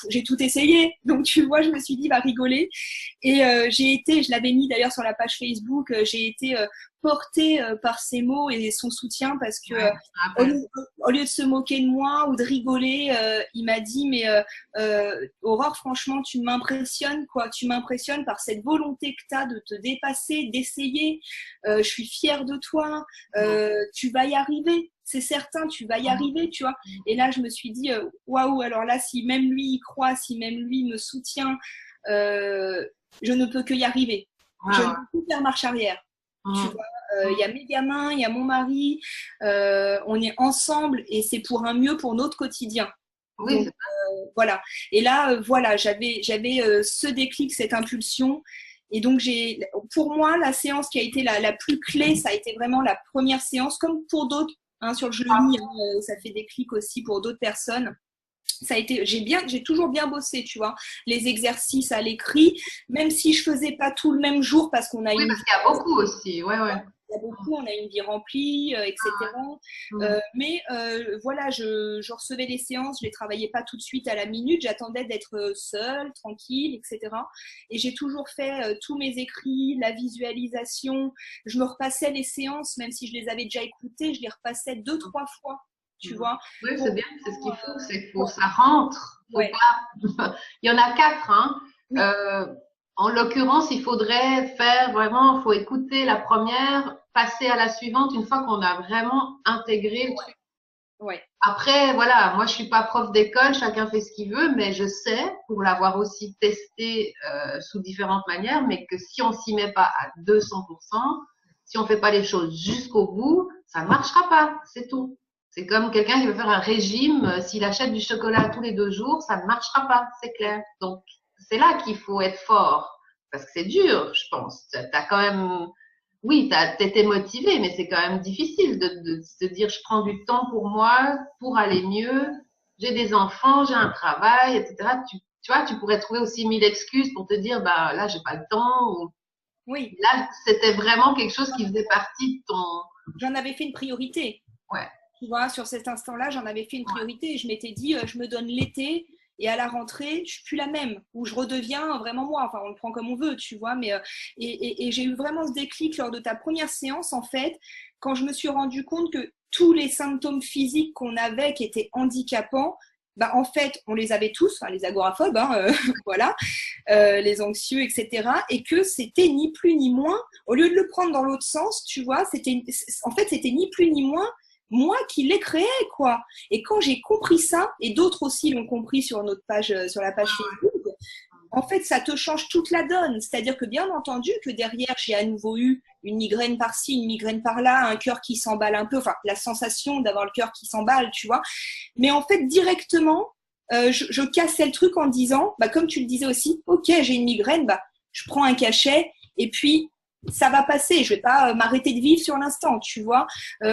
Speaker 2: j'ai tout essayé. Donc, tu vois, je me suis dit, il va rigoler. Et j'ai été, je l'avais mis d'ailleurs sur la page Facebook, j'ai été portée par ses mots et son soutien parce que
Speaker 1: Ouais,
Speaker 2: au lieu de se moquer de moi ou de rigoler, il m'a dit mais Aurore, franchement, tu m'impressionnes quoi, tu m'impressionnes par cette volonté que tu as de te dépasser, d'essayer. Je suis fière de toi, tu vas y arriver. C'est certain, tu vas y arriver, tu vois. Et là, je me suis dit, waouh, alors là, si même lui y croit, si même lui me soutient, je ne peux que y arriver.
Speaker 1: ouais,
Speaker 2: Je ne
Speaker 1: ouais.
Speaker 2: peux plus faire marche arrière. Tu vois, il y a mes gamins, il y a mon mari, on est ensemble et c'est pour un mieux pour notre quotidien.
Speaker 1: Oui,
Speaker 2: Donc voilà. Et là, voilà, j'avais ce déclic, cette impulsion. Et donc pour moi, la séance qui a été la plus clé, ça a été vraiment la première séance, comme pour d'autres. Hein, sur le Je le lis, hein, ça fait des clics aussi pour d'autres personnes. j'ai toujours bien bossé, tu vois, les exercices à l'écrit, même si je faisais pas tout le même jour parce qu'on a
Speaker 1: Oui,
Speaker 2: une
Speaker 1: parce qu'il y a beaucoup aussi. Ouais, ouais.
Speaker 2: il y a beaucoup, on a une vie remplie, etc.
Speaker 1: Mm.
Speaker 2: Voilà, je recevais les séances, je les travaillais pas tout de suite à la minute, j'attendais d'être seule, tranquille, etc. Et j'ai toujours fait tous mes écrits, la visualisation. Je me repassais les séances, même si je les avais déjà écoutées, je les repassais 2, 3 fois, tu
Speaker 1: Mm.
Speaker 2: vois.
Speaker 1: Oui, c'est
Speaker 2: Pour
Speaker 1: bien, c'est ce qu'il faut,
Speaker 2: ouais,
Speaker 1: ça rentre. Faut
Speaker 2: ouais,
Speaker 1: pas. Il y en a 4, hein.
Speaker 2: oui,
Speaker 1: Euh, En l'occurrence, il faudrait faire vraiment, il faut écouter la première, passer à la suivante une fois qu'on a vraiment intégré le truc.
Speaker 2: ouais,
Speaker 1: Après, voilà, moi je suis pas prof d'école, chacun fait ce qu'il veut, mais je sais, pour l'avoir aussi testé sous différentes manières, mais que si on s'y met pas à 200%, si on fait pas les choses jusqu'au bout, ça ne marchera pas, c'est tout. C'est comme quelqu'un qui veut faire un régime, s'il achète du chocolat tous les 2 jours, ça ne marchera pas, c'est clair. Donc c'est là qu'il faut être fort, parce que c'est dur, je pense. T'as quand même oui, t'étais motivé, mais c'est quand même difficile de se dire je prends du temps pour moi, pour aller mieux. J'ai des enfants, j'ai un travail, etc. Tu vois, tu pourrais trouver aussi 1000 excuses pour te dire bah là j'ai pas le temps. Ou
Speaker 2: oui.
Speaker 1: là c'était vraiment quelque chose qui faisait partie de ton.
Speaker 2: J'en avais fait une priorité.
Speaker 1: Ouais,
Speaker 2: Tu vois, sur cet instant-là, j'en avais fait une priorité. Je m'étais dit, je me donne l'été et à la rentrée, je suis plus la même, où je redeviens vraiment moi. Enfin, on le prend comme on veut, tu vois. Mais et j'ai eu vraiment ce déclic lors de ta première séance, en fait, quand je me suis rendu compte que tous les symptômes physiques qu'on avait, qui étaient handicapants, bah, en fait, on les avait tous, enfin, les agoraphobes, hein, voilà, les anxieux, etc. Et que c'était ni plus ni moins, au lieu de le prendre dans l'autre sens, tu vois, en fait, c'était ni plus ni moins moi qui l'ai créé, quoi. Et quand j'ai compris ça, et d'autres aussi l'ont compris sur notre page, sur la page Facebook, en fait, ça te change toute la donne. C'est-à-dire que bien entendu que derrière, j'ai à nouveau eu une migraine par-ci, une migraine par-là, un cœur qui s'emballe un peu, enfin, la sensation d'avoir le cœur qui s'emballe, tu vois. Mais en fait, directement, je cassais le truc en disant, bah, comme tu le disais aussi, ok, j'ai une migraine, bah, je prends un cachet, et puis ça va passer. Je vais pas m'arrêter de vivre sur l'instant, tu vois.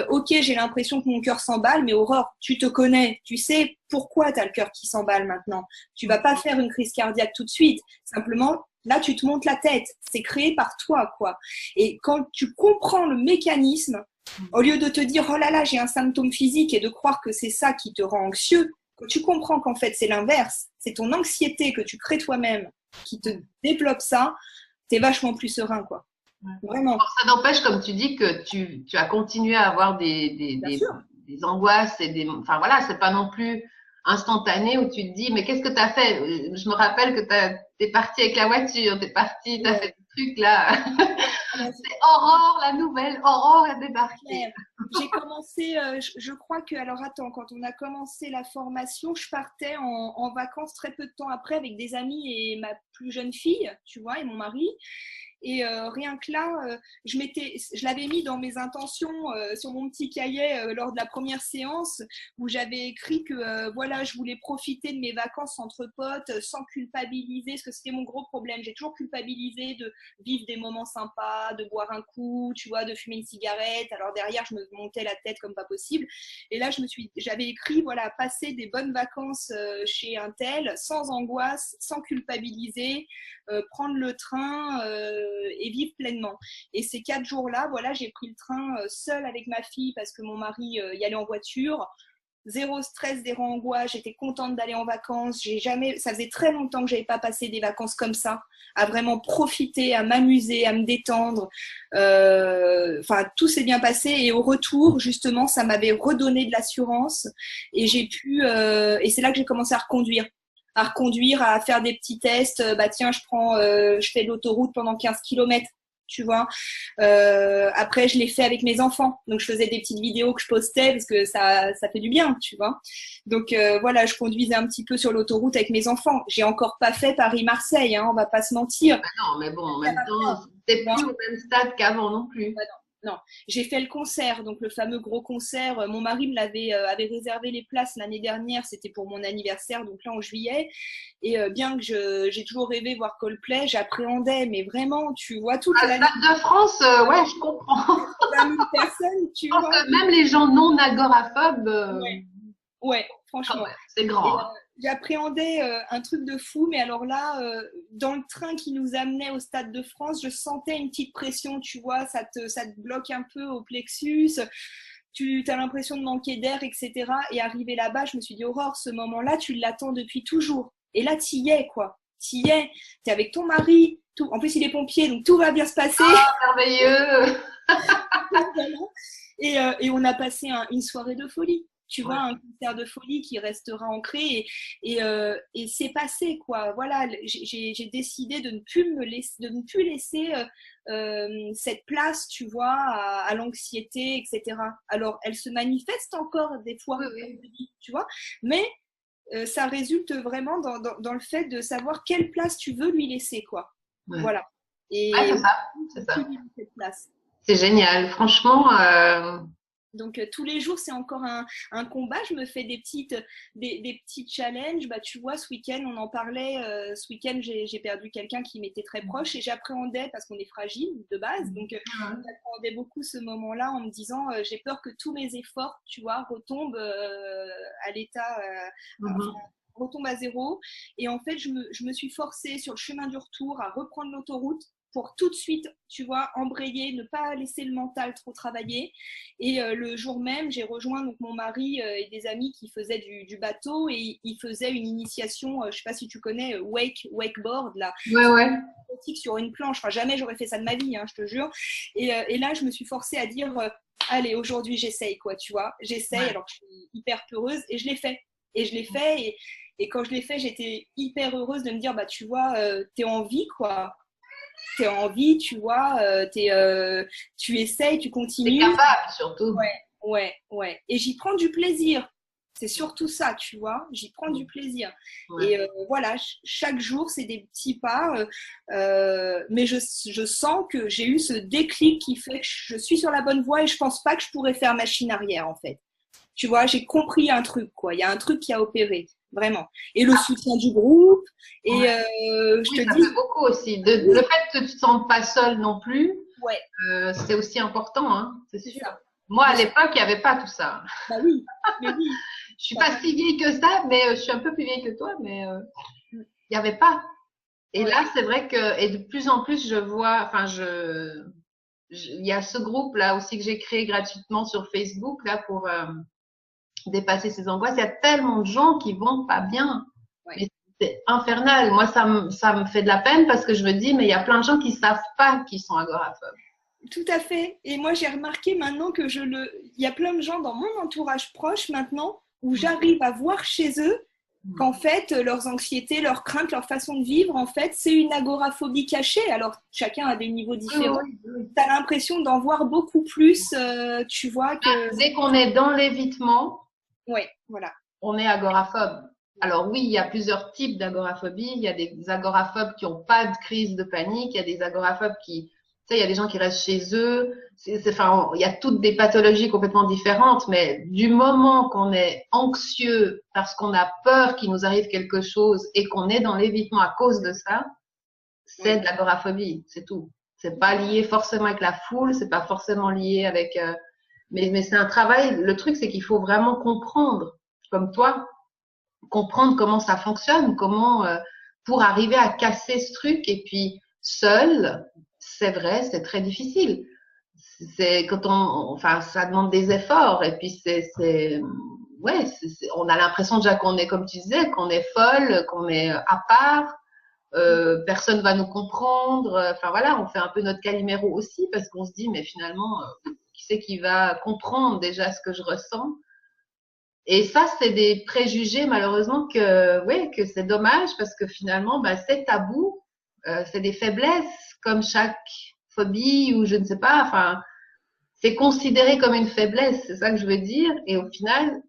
Speaker 2: Ok, j'ai l'impression que mon cœur s'emballe, mais Aurore, tu te connais, tu sais pourquoi tu as le cœur qui s'emballe maintenant. Tu vas pas faire une crise cardiaque tout de suite. Simplement, là, tu te montes la tête. C'est créé par toi, quoi. Et quand tu comprends le mécanisme, au lieu de te dire oh là là, j'ai un symptôme physique et de croire que c'est ça qui te rend anxieux, quand tu comprends qu'en fait c'est l'inverse, c'est ton anxiété que tu crées toi-même qui te développe ça, t'es vachement plus serein, quoi. Vraiment.
Speaker 1: bon, ça n'empêche, comme tu dis, que tu as continué à avoir
Speaker 2: Bien sûr.
Speaker 1: des angoisses et des. Enfin voilà, c'est pas non plus instantané où tu te dis, mais qu'est-ce que tu as fait? Je me rappelle que t'es parti avec la voiture, t'es parti, t'as
Speaker 2: Ouais.
Speaker 1: fait des trucs là. C'est Aurore, la nouvelle Aurore est débarquée.
Speaker 2: Ouais. J'ai commencé, je crois que, alors attends, quand on a commencé la formation, je partais en vacances très peu de temps après avec des amis et ma plus jeune fille, tu vois, et mon mari. Et rien que là, je l'avais mis dans mes intentions sur mon petit cahier lors de la première séance où j'avais écrit que voilà, je voulais profiter de mes vacances entre potes sans culpabiliser, parce que c'était mon gros problème. J'ai toujours culpabilisé de vivre des moments sympas, de boire un coup, tu vois, de fumer une cigarette. Alors derrière, je me montais la tête comme pas possible. Et là, j'avais écrit voilà, passer des bonnes vacances chez un tel, sans angoisse, sans culpabiliser, prendre le train et vivre pleinement. Et ces 4 jours-là, voilà, j'ai pris le train seule avec ma fille parce que mon mari y allait en voiture. Zéro stress, zéro angoisse, j'étais contente d'aller en vacances. Ça faisait très longtemps que j'avais pas passé des vacances comme ça, à vraiment profiter, à m'amuser, à me détendre. Enfin, tout s'est bien passé et au retour, justement, ça m'avait redonné de l'assurance et j'ai pu, et c'est là que j'ai commencé à reconduire, à faire des petits tests. Bah tiens, je fais de l'autoroute pendant 15 kilomètres, tu vois. Après, je l'ai fait avec mes enfants. Donc, je faisais des petites vidéos que je postais parce que ça fait du bien, tu vois. Donc, voilà, je conduisais un petit peu sur l'autoroute avec mes enfants. J'ai encore pas fait Paris-Marseille, hein, on va pas se mentir.
Speaker 1: Ben non, mais bon, en même temps, t'es plus au même stade qu'avant non plus.
Speaker 2: Non, j'ai fait le concert, donc le fameux gros concert. Mon mari me avait réservé les places l'année dernière, c'était pour mon anniversaire, donc là en juillet. Et bien que j'ai toujours rêvé voir Coldplay, j'appréhendais, mais vraiment, tu vois, toute
Speaker 1: À
Speaker 2: l'année,
Speaker 1: Stade de France, ouais, je comprends.
Speaker 2: 20 000 personnes, tu
Speaker 1: Je pense
Speaker 2: vois.
Speaker 1: que même les gens non agoraphobes,
Speaker 2: Ouais, ouais,
Speaker 1: quand
Speaker 2: franchement.
Speaker 1: même, c'est
Speaker 2: Et
Speaker 1: grand. Hein.
Speaker 2: j'appréhendais un truc de fou, mais alors là, dans le train qui nous amenait au Stade de France, je sentais une petite pression, tu vois, ça te bloque un peu au plexus, tu as l'impression de manquer d'air, etc. Et arrivé là-bas, je me suis dit, Aurore, ce moment-là, tu l'attends depuis toujours. Et là, t'y es, quoi. T'y es, t'es avec ton mari, tout. En plus, il est pompier, donc tout va bien se passer.
Speaker 1: Ah, merveilleux!
Speaker 2: Et on a passé une soirée de folie. Tu vois,
Speaker 1: Ouais.
Speaker 2: un concert de folie qui restera ancré et c'est passé, quoi. Voilà, j'ai décidé de ne plus me laisser, de ne plus laisser cette place, tu vois, à l'anxiété, etc. Alors, elle se manifeste encore des fois,
Speaker 1: Oui,
Speaker 2: comme
Speaker 1: oui.
Speaker 2: je dis, tu vois, mais ça résulte vraiment dans le fait de savoir quelle place tu veux lui laisser, quoi.
Speaker 1: Ouais.
Speaker 2: Voilà.
Speaker 1: Ouais,
Speaker 2: Et
Speaker 1: c'est ça.
Speaker 2: ne
Speaker 1: C'est
Speaker 2: plus
Speaker 1: ça.
Speaker 2: lui laisser cette place.
Speaker 1: C'est génial. Franchement,
Speaker 2: Donc tous les jours, c'est encore un combat. Je me fais des petits challenges. Bah, tu vois, ce week-end, on en parlait. Ce week-end, j'ai perdu quelqu'un qui m'était très proche et j'appréhendais, parce qu'on est fragile de base, donc j'appréhendais beaucoup ce moment-là en me disant, j'ai peur que tous mes efforts, tu vois, retombent à l'état, enfin, retombent à zéro. Et en fait, je me suis forcée sur le chemin du retour à reprendre l'autoroute pour tout de suite, tu vois, embrayer, ne pas laisser le mental trop travailler. Et le jour même, j'ai rejoint donc mon mari et des amis qui faisaient du bateau et ils faisaient une initiation, je ne sais pas si tu connais, wakeboard, là,
Speaker 1: ouais, ouais.
Speaker 2: sur une planche. Enfin, jamais j'aurais fait ça de ma vie, hein, je te jure. Et là, je me suis forcée à dire, allez, aujourd'hui, j'essaye, quoi, tu vois. J'essaye,
Speaker 1: Ouais.
Speaker 2: alors que je suis hyper peureuse et je l'ai fait. Et je l'ai fait et quand je l'ai fait, j'étais hyper heureuse de me dire, bah, tu vois, t'es en vie, quoi. T'es en vie, tu vois, tu essayes, tu
Speaker 1: T'es
Speaker 2: continues.
Speaker 1: capable, surtout.
Speaker 2: Ouais, ouais, ouais. Et j'y prends du plaisir. C'est surtout ça, tu vois. J'y prends du plaisir.
Speaker 1: Ouais.
Speaker 2: Et voilà, chaque jour, c'est des petits pas. Mais je sens que j'ai eu ce déclic qui fait que je suis sur la bonne voie et je pense pas que je pourrais faire machine arrière, en fait. Tu vois, j'ai compris un truc, quoi. Il y a un truc qui a opéré, vraiment. Et le soutien du groupe. Et
Speaker 1: Ouais.
Speaker 2: je
Speaker 1: Oui,
Speaker 2: te
Speaker 1: ça
Speaker 2: dis,
Speaker 1: fait beaucoup aussi. Le fait que tu ne te sentes pas seule non plus,
Speaker 2: ouais,
Speaker 1: c'est aussi important, hein, c'est
Speaker 2: c'est
Speaker 1: sûr.
Speaker 2: ça.
Speaker 1: Moi, à
Speaker 2: Mais
Speaker 1: l'époque, il n'y avait pas tout ça.
Speaker 2: bah oui, mais oui.
Speaker 1: Je suis pas si vieille que ça, mais je suis un peu plus vieille que toi, mais il n'y avait pas. Et
Speaker 2: Ouais.
Speaker 1: là, c'est vrai que, et de plus en plus, je vois, enfin, il y a ce groupe là aussi que j'ai créé gratuitement sur Facebook là pour dépasser ses angoisses. Il y a tellement de gens qui vont pas bien,
Speaker 2: Ouais.
Speaker 1: mais c'est infernal. Moi, ça me fait de la peine parce que je me dis, mais il y a plein de gens qui savent pas qu'ils sont agoraphobes.
Speaker 2: Tout à fait. Et moi, j'ai remarqué maintenant que il y a plein de gens dans mon entourage proche maintenant où j'arrive à voir chez eux qu'en fait, leurs anxiétés, leurs craintes, leur façon de vivre, en fait, c'est une agoraphobie cachée. Alors, chacun a des niveaux
Speaker 1: Oui,
Speaker 2: différents.
Speaker 1: oui, oui.
Speaker 2: Tu as l'impression d'en voir beaucoup plus, tu vois, que...
Speaker 1: Dès qu'on est dans l'évitement,
Speaker 2: Ouais, voilà.
Speaker 1: on est agoraphobe. Alors oui, il y a plusieurs types d'agoraphobie. Il y a des agoraphobes qui n'ont pas de crise de panique. Il y a des agoraphobes qui, tu sais, il y a des gens qui restent chez eux. Enfin, il y a toutes des pathologies complètement différentes. Mais du moment qu'on est anxieux parce qu'on a peur qu'il nous arrive quelque chose et qu'on est dans l'évitement à cause de ça, c'est
Speaker 2: Ouais.
Speaker 1: de l'agoraphobie. C'est tout. C'est pas lié forcément avec la foule. C'est pas forcément lié avec. Mais c'est un travail. Le truc, c'est qu'il faut vraiment comprendre, comme toi, comprendre comment ça fonctionne, comment pour arriver à casser ce truc. Et puis seul, c'est vrai, c'est très difficile. C'est quand enfin, ça demande des efforts. Et puis ouais, on a l'impression déjà qu'on est, comme tu disais, qu'on est folle, qu'on est à part. Personne va nous comprendre. Enfin voilà, on fait un peu notre Calimero aussi parce qu'on se dit, mais finalement, qui c'est qui va comprendre déjà ce que je ressens? Et ça, c'est des préjugés malheureusement que, oui, que c'est dommage parce que finalement, bah, c'est tabou, c'est des faiblesses comme chaque phobie ou je ne sais pas. Enfin, c'est considéré comme une faiblesse, c'est ça que je veux dire. Et au final,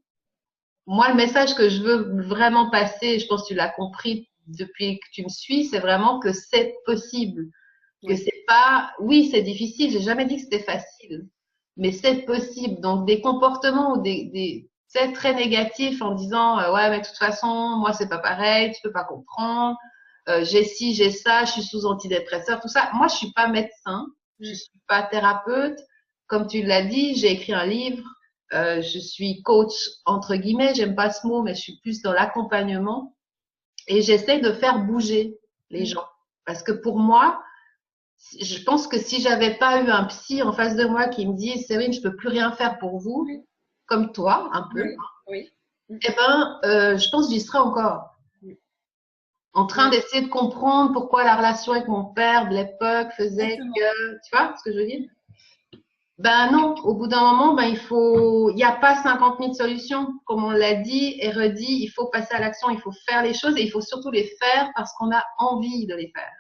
Speaker 1: moi, le message que je veux vraiment passer, je pense que tu l'as compris depuis que tu me suis, c'est vraiment que c'est possible, que
Speaker 2: Ouais.
Speaker 1: c'est pas, oui, c'est difficile. J'ai jamais dit que c'était facile, mais c'est possible. Donc des comportements ou c'est très négatifs en disant ouais mais de toute façon moi c'est pas pareil, tu peux pas comprendre, j'ai ci, j'ai ça, je suis sous antidépresseur, tout ça. Moi je suis pas médecin, je suis pas thérapeute. Comme tu l'as dit, j'ai écrit un livre Je suis coach entre guillemets, j'aime pas ce mot, mais je suis plus dans l'accompagnement et j'essaie de faire bouger les gens. Parce que pour moi, je pense que si j'avais pas eu un psy en face de moi qui me dit, Céline, je peux plus rien faire pour vous, comme toi, un peu, eh ben, je pense que j'y serais encore. En train d'essayer de comprendre pourquoi la relation avec mon père de l'époque faisait que, tu vois ce que je veux dire? Ben non, au bout d'un moment, ben il n'y a pas 50 000 solutions, comme on l'a dit et redit, il faut passer à l'action, il faut faire les choses et il faut surtout les faire parce qu'on a envie de les faire.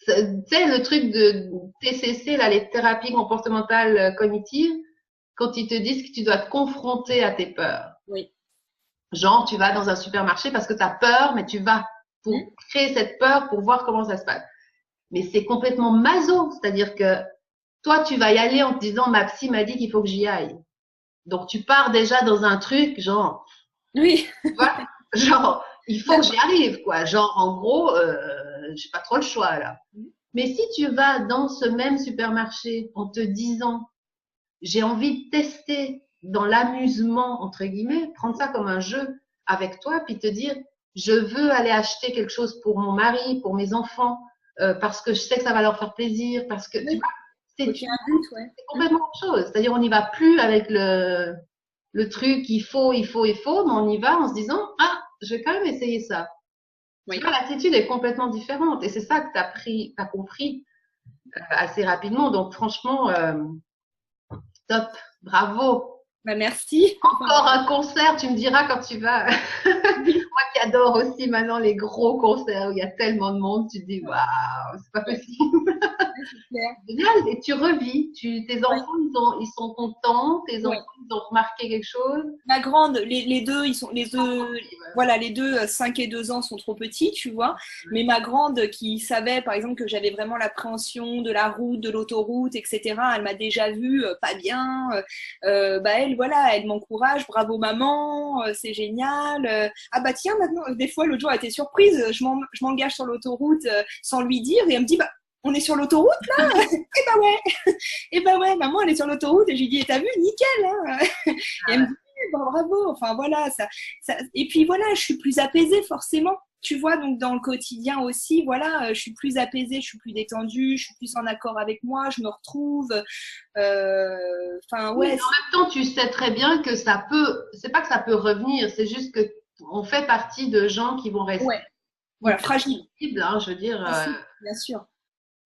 Speaker 1: Tu sais, le truc de TCC, là, les thérapies comportementales cognitives, quand ils te disent que tu dois te confronter à tes peurs.
Speaker 2: Oui.
Speaker 1: Genre, tu vas dans un supermarché parce que tu as peur, mais tu vas pour créer cette peur, pour voir comment ça se passe. Mais c'est complètement maso, c'est-à-dire que toi, tu vas y aller en te disant, ma psy m'a dit qu'il faut que j'y aille. Donc, tu pars déjà dans un truc, genre,
Speaker 2: oui.
Speaker 1: Tu vois, genre, il faut que j'y arrive, quoi. Genre, en gros, j'ai pas trop le choix, là. Mais si tu vas dans ce même supermarché en te disant, j'ai envie de tester dans l'amusement, entre guillemets, prendre ça comme un jeu avec toi, puis te dire, je veux aller acheter quelque chose pour mon mari, pour mes enfants, parce que je sais que ça va leur faire plaisir, parce que, tu vois, c'est complètement autre chose. C'est-à-dire, on n'y va plus avec le truc, il faut, mais on y va en se disant, ah, je vais quand même essayer ça. Tu vois, l'attitude est complètement différente. Et c'est ça que t'as compris assez rapidement. Donc, franchement, top, bravo.
Speaker 2: Bah, merci.
Speaker 1: Encore un concert, tu me diras quand tu vas. Moi qui adore aussi maintenant les gros concerts où il y a tellement de monde, tu te dis, waouh, c'est pas possible. Génial, et tu revis. Tes enfants, ils sont contents, tes enfants, ils ont remarqué quelque chose.
Speaker 2: Ma grande, les deux, voilà, les deux, 5 et 2 ans sont trop petits, tu vois. Mais ma grande, qui savait, par exemple, que j'avais vraiment l'appréhension de la route, de l'autoroute, etc., elle m'a déjà vue pas bien. Bah, elle, voilà, elle m'encourage, bravo maman, c'est génial. Ah bah tiens, maintenant, des fois, l'autre jour, elle était surprise, je m'engage sur l'autoroute sans lui dire, et elle me dit, bah, on est sur l'autoroute là. Et bah ouais, maman elle est sur l'autoroute et je lui dis, t'as vu, nickel hein. Et elle me dit, bravo, enfin voilà ça. Et puis voilà, je suis plus apaisée forcément, tu vois, donc dans le quotidien aussi, voilà, je suis plus apaisée, je suis plus détendue, je suis plus en accord avec moi, je me retrouve. Enfin ouais.
Speaker 1: En même temps, tu sais très bien que ça peut, c'est pas que ça peut revenir, c'est juste que on fait partie de gens qui vont rester.
Speaker 2: Voilà, fragiles.
Speaker 1: Hein, je veux dire.
Speaker 2: Bien sûr.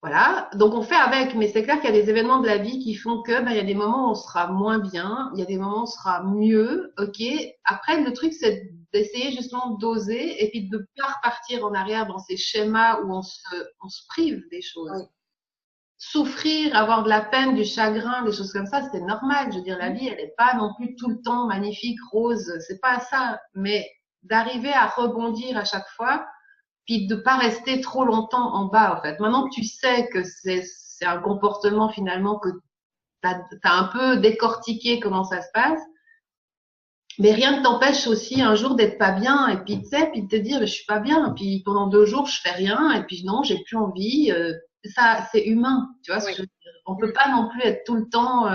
Speaker 1: Voilà, donc on fait avec, mais c'est clair qu'il y a des événements de la vie qui font que, il y a des moments où on sera moins bien, il y a des moments où on sera mieux, ok. Après, le truc, c'est d'essayer justement d'oser et puis de ne pas repartir en arrière dans ces schémas où on se prive des choses. Souffrir, avoir de la peine, du chagrin, des choses comme ça, c'est normal. Je veux dire, la vie, elle n'est pas non plus tout le temps magnifique, rose, c'est pas ça. Mais d'arriver à rebondir à chaque fois, puis de pas rester trop longtemps en bas, en fait. Maintenant que tu sais que c'est un comportement finalement que t'as un peu décortiqué comment ça se passe, mais rien ne t'empêche aussi un jour d'être pas bien et puis tu sais, puis de te dire je suis pas bien, puis pendant 2 jours je fais rien et puis non j'ai plus envie. Ça c'est humain, tu vois ce que je veux dire. On peut pas non plus être tout le temps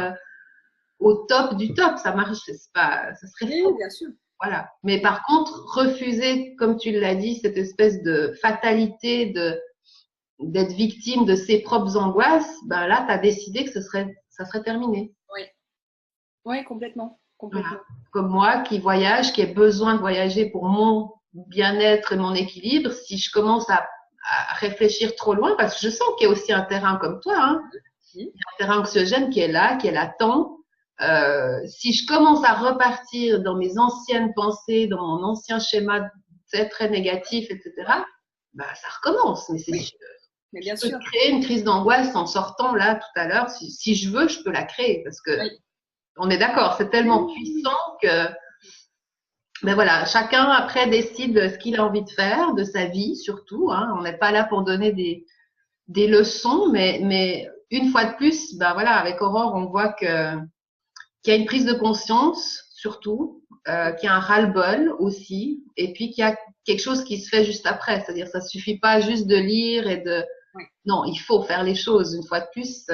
Speaker 1: au top du top, ça marche, c'est pas, ça serait faux.
Speaker 2: Bien sûr.
Speaker 1: Voilà. Mais par contre, refuser, comme tu l'as dit, cette espèce de fatalité d'être victime de ses propres angoisses, ben là, tu as décidé que ça serait terminé.
Speaker 2: Oui, complètement.
Speaker 1: Voilà. Comme moi, qui voyage, qui ai besoin de voyager pour mon bien-être et mon équilibre, si je commence à réfléchir trop loin, parce que je sens qu'il y a aussi un terrain comme toi, hein, il y a un terrain anxiogène qui est là, qui est latent. Si je commence à repartir dans mes anciennes pensées, dans mon ancien schéma très négatif, etc., bah, ça recommence. Mais c'est sûr.
Speaker 2: Mais bien
Speaker 1: je peux créer une crise d'angoisse en sortant là tout à l'heure. Si je veux, je peux la créer parce que on est d'accord, c'est tellement puissant que. Mais voilà, chacun après décide ce qu'il a envie de faire, de sa vie surtout. Hein. On n'est pas là pour donner des leçons, mais une fois de plus, bah voilà, avec Aurore, on voit que qu'il y a une prise de conscience surtout, qu'il y a un ras-le-bol aussi, et puis qu'il y a quelque chose qui se fait juste après. C'est-à-dire, ça suffit pas juste de lire et de. Non, il faut faire les choses. Une fois de plus,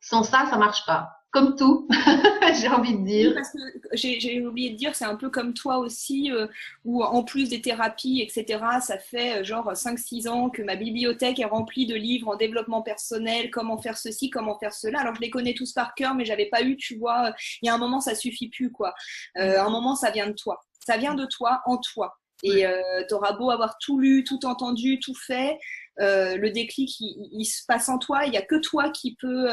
Speaker 1: sans ça, ça marche pas. comme tout, j'ai envie de
Speaker 2: Oui,
Speaker 1: dire.
Speaker 2: parce que j'ai oublié de dire, c'est un peu comme toi aussi, où en plus des thérapies, etc., ça fait genre 5 6 ans que ma bibliothèque est remplie de livres en développement personnel, comment faire ceci, comment faire cela. Alors je les connais tous par cœur, mais j'avais pas eu, tu vois, il y a un moment, ça suffit plus, quoi. Un moment, ça vient de toi. Ça vient de toi, en toi. Et t'auras beau avoir tout lu, tout entendu, tout fait, le déclic, il se passe en toi. Il n'y a que toi qui peut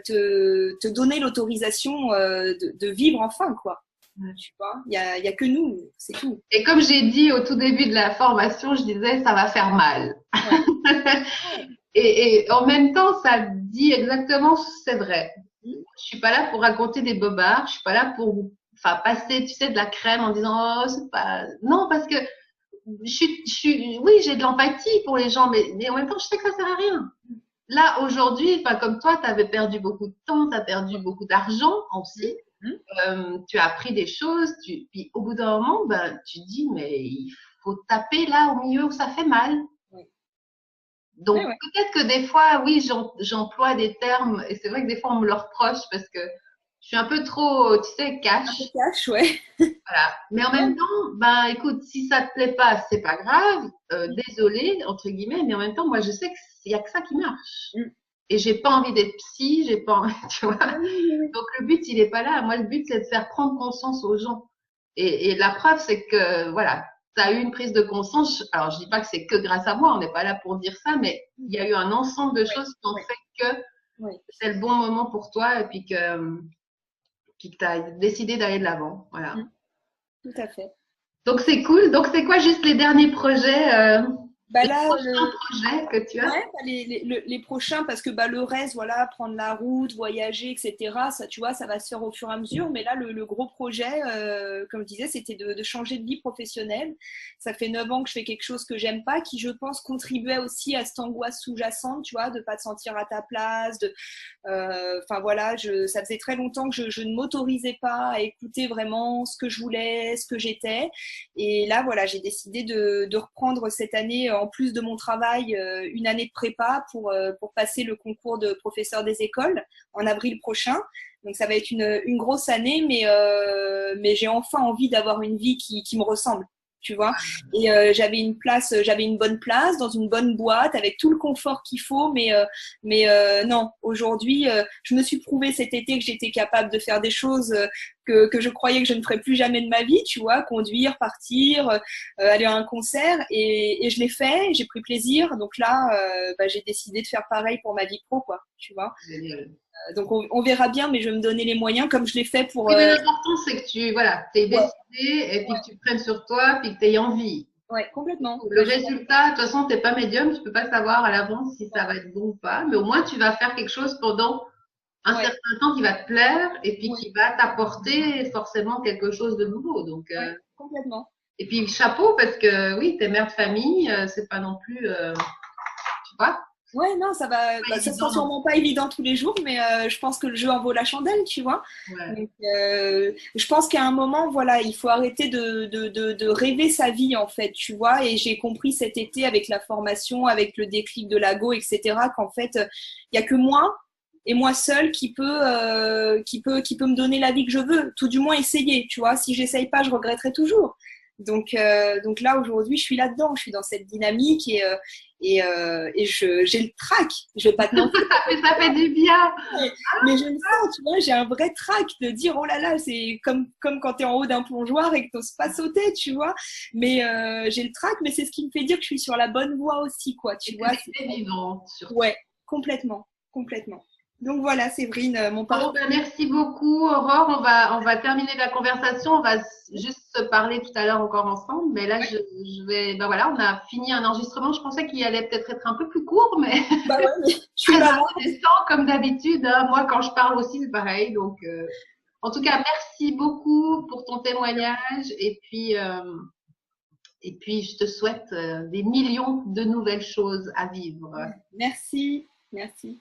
Speaker 2: te donner l'autorisation de vivre enfin, quoi.
Speaker 1: Ouais.
Speaker 2: Tu vois, il y a que nous, c'est tout.
Speaker 1: Et comme j'ai dit au tout début de la formation, je disais, ça va faire mal.
Speaker 2: Ouais. Ouais.
Speaker 1: Et en même temps, ça dit exactement, c'est vrai. Je suis pas là pour raconter des bobards, je suis pas là pour, enfin, passer, tu sais, de la crème en disant, oh, c'est pas, non, parce que oui, j'ai de l'empathie pour les gens, mais en même temps, je sais que ça sert à rien. Là, aujourd'hui, enfin, comme toi, tu avais perdu beaucoup de temps, tu as perdu beaucoup d'argent aussi.
Speaker 2: Mhm.
Speaker 1: Tu as appris des choses, puis au bout d'un moment, ben, tu te dis, mais il faut taper là au milieu où ça fait mal.
Speaker 2: Ouais. Ouais,
Speaker 1: Donc,
Speaker 2: ouais.
Speaker 1: peut-être que des fois, oui, j'emploie des termes, et c'est vrai que des fois, on me le reproche parce que je suis un peu trop, tu sais,
Speaker 2: Un peu
Speaker 1: cash.
Speaker 2: cash, ouais.
Speaker 1: Voilà. Mais en même
Speaker 2: Ouais,
Speaker 1: temps, ben, écoute, si ça te plaît pas, c'est pas grave, désolé, entre guillemets, mais en même temps, moi, je sais qu'il y a que ça qui marche.
Speaker 2: mm.
Speaker 1: Et j'ai pas envie d'être psy, j'ai pas envie, tu vois.
Speaker 2: Oui, oui, oui.
Speaker 1: Donc, le but, il est pas là. Moi, le but, c'est de faire prendre conscience aux gens. Et la preuve, c'est que, voilà, tu as eu une prise de conscience. Alors, je dis pas que c'est que grâce à moi, on n'est pas là pour dire ça, mais il y a eu un ensemble de
Speaker 2: Ouais,
Speaker 1: choses qui ont
Speaker 2: ouais,
Speaker 1: fait que
Speaker 2: ouais.
Speaker 1: c'est le bon moment pour toi et puis que tu as décidé d'aller de l'avant. Voilà.
Speaker 2: Mm. Tout à fait.
Speaker 1: Donc, c'est cool. Donc, c'est quoi juste les derniers projets,
Speaker 2: Bah
Speaker 1: les
Speaker 2: là,
Speaker 1: prochains projets que tu as?
Speaker 2: ouais, bah les prochains, parce que bah, le reste, voilà, prendre la route, voyager, etc., ça, tu vois, ça va se faire au fur et à mesure. Mais là, le gros projet, comme je disais, c'était de changer de vie professionnelle. Ça fait 9 ans que je fais quelque chose que j'aime pas, qui, je pense, contribuait aussi à cette angoisse sous-jacente, tu vois, de pas te sentir à ta place, enfin voilà, ça faisait très longtemps que je ne m'autorisais pas à écouter vraiment ce que je voulais, ce que j'étais. Et là, voilà, j'ai décidé de reprendre cette année, en plus de mon travail, une année de prépa pour passer le concours de professeur des écoles en avril prochain. Donc ça va être une grosse année, mais j'ai enfin envie d'avoir une vie qui me ressemble, tu vois. Et j'avais une bonne place dans une bonne boîte avec tout le confort qu'il faut, mais non, aujourd'hui, je me suis prouvé cet été que j'étais capable de faire des choses que je croyais que je ne ferais plus jamais de ma vie, tu vois, conduire, partir, aller à un concert, et je l'ai fait, j'ai pris plaisir. Donc là, bah, j'ai décidé de faire pareil pour ma vie pro, quoi, tu vois.
Speaker 1: Génial.
Speaker 2: Donc on verra bien, mais je vais me donner les moyens comme je l'ai fait pour.
Speaker 1: Oui, mais l'important, c'est que tu, voilà, t'es
Speaker 2: Ouais,
Speaker 1: décidé et puis
Speaker 2: ouais,
Speaker 1: que tu prennes sur toi puis que tu aies envie.
Speaker 2: ouais, complètement.
Speaker 1: Le
Speaker 2: Bah,
Speaker 1: résultat, de toute façon, t'es pas médium, tu peux pas savoir à l'avance si ça va être bon ou pas, mais au moins tu vas faire quelque chose pendant un
Speaker 2: ouais,
Speaker 1: certain temps qui va te plaire et puis
Speaker 2: ouais,
Speaker 1: qui va t'apporter forcément quelque chose de nouveau. Donc,
Speaker 2: ouais, complètement.
Speaker 1: et puis chapeau parce que oui, t'es mère de famille, c'est pas non plus, tu vois,
Speaker 2: Ouais, non,
Speaker 1: pas
Speaker 2: bah, ça sera
Speaker 1: évident non
Speaker 2: sûrement pas évident tous les jours, mais je pense que le jeu en vaut la chandelle, tu vois.
Speaker 1: plus. Ouais.
Speaker 2: Donc, je pense qu'à un moment, voilà, il faut arrêter de rêver sa vie, en fait, tu vois. Et j'ai compris cet été avec la formation, avec le déclic de l'AGO, etc., qu'en fait, il y a que moi et moi seule qui peut me donner la vie que je veux. Tout du moins essayer, tu vois. Si j'essaye pas, je regretterai toujours. Donc là, aujourd'hui, je suis là-dedans, je suis dans cette dynamique et j'ai le trac. Je vais pas te mentir,
Speaker 1: Ça fait du bien.
Speaker 2: mais je le sens, tu vois, j'ai un vrai trac de dire, oh là là, c'est comme quand tu es en haut d'un plongeoir et que tu n'oses pas sauter, tu vois. Mais j'ai le trac, mais c'est ce qui me fait dire que je suis sur la bonne voie aussi, quoi, tu
Speaker 1: Et que
Speaker 2: vois.
Speaker 1: t'es vivante surtout.
Speaker 2: Ouais, complètement, complètement. Donc voilà, Séverine, mon
Speaker 1: Bon,
Speaker 2: parcours.
Speaker 1: ben, merci beaucoup, Aurore. On va terminer la conversation. On va juste se parler tout à l'heure encore ensemble. Mais là,
Speaker 2: Ouais,
Speaker 1: je vais, ben voilà, on a fini un enregistrement. Je pensais qu'il allait peut-être être un peu plus court, mais
Speaker 2: bah ouais, mais je suis
Speaker 1: très
Speaker 2: maman.
Speaker 1: intéressant comme d'habitude, hein. Moi, quand je parle aussi, c'est pareil. Donc, en tout cas, merci beaucoup pour ton témoignage. Et puis, je te souhaite des millions de nouvelles choses à vivre.
Speaker 2: Merci, merci.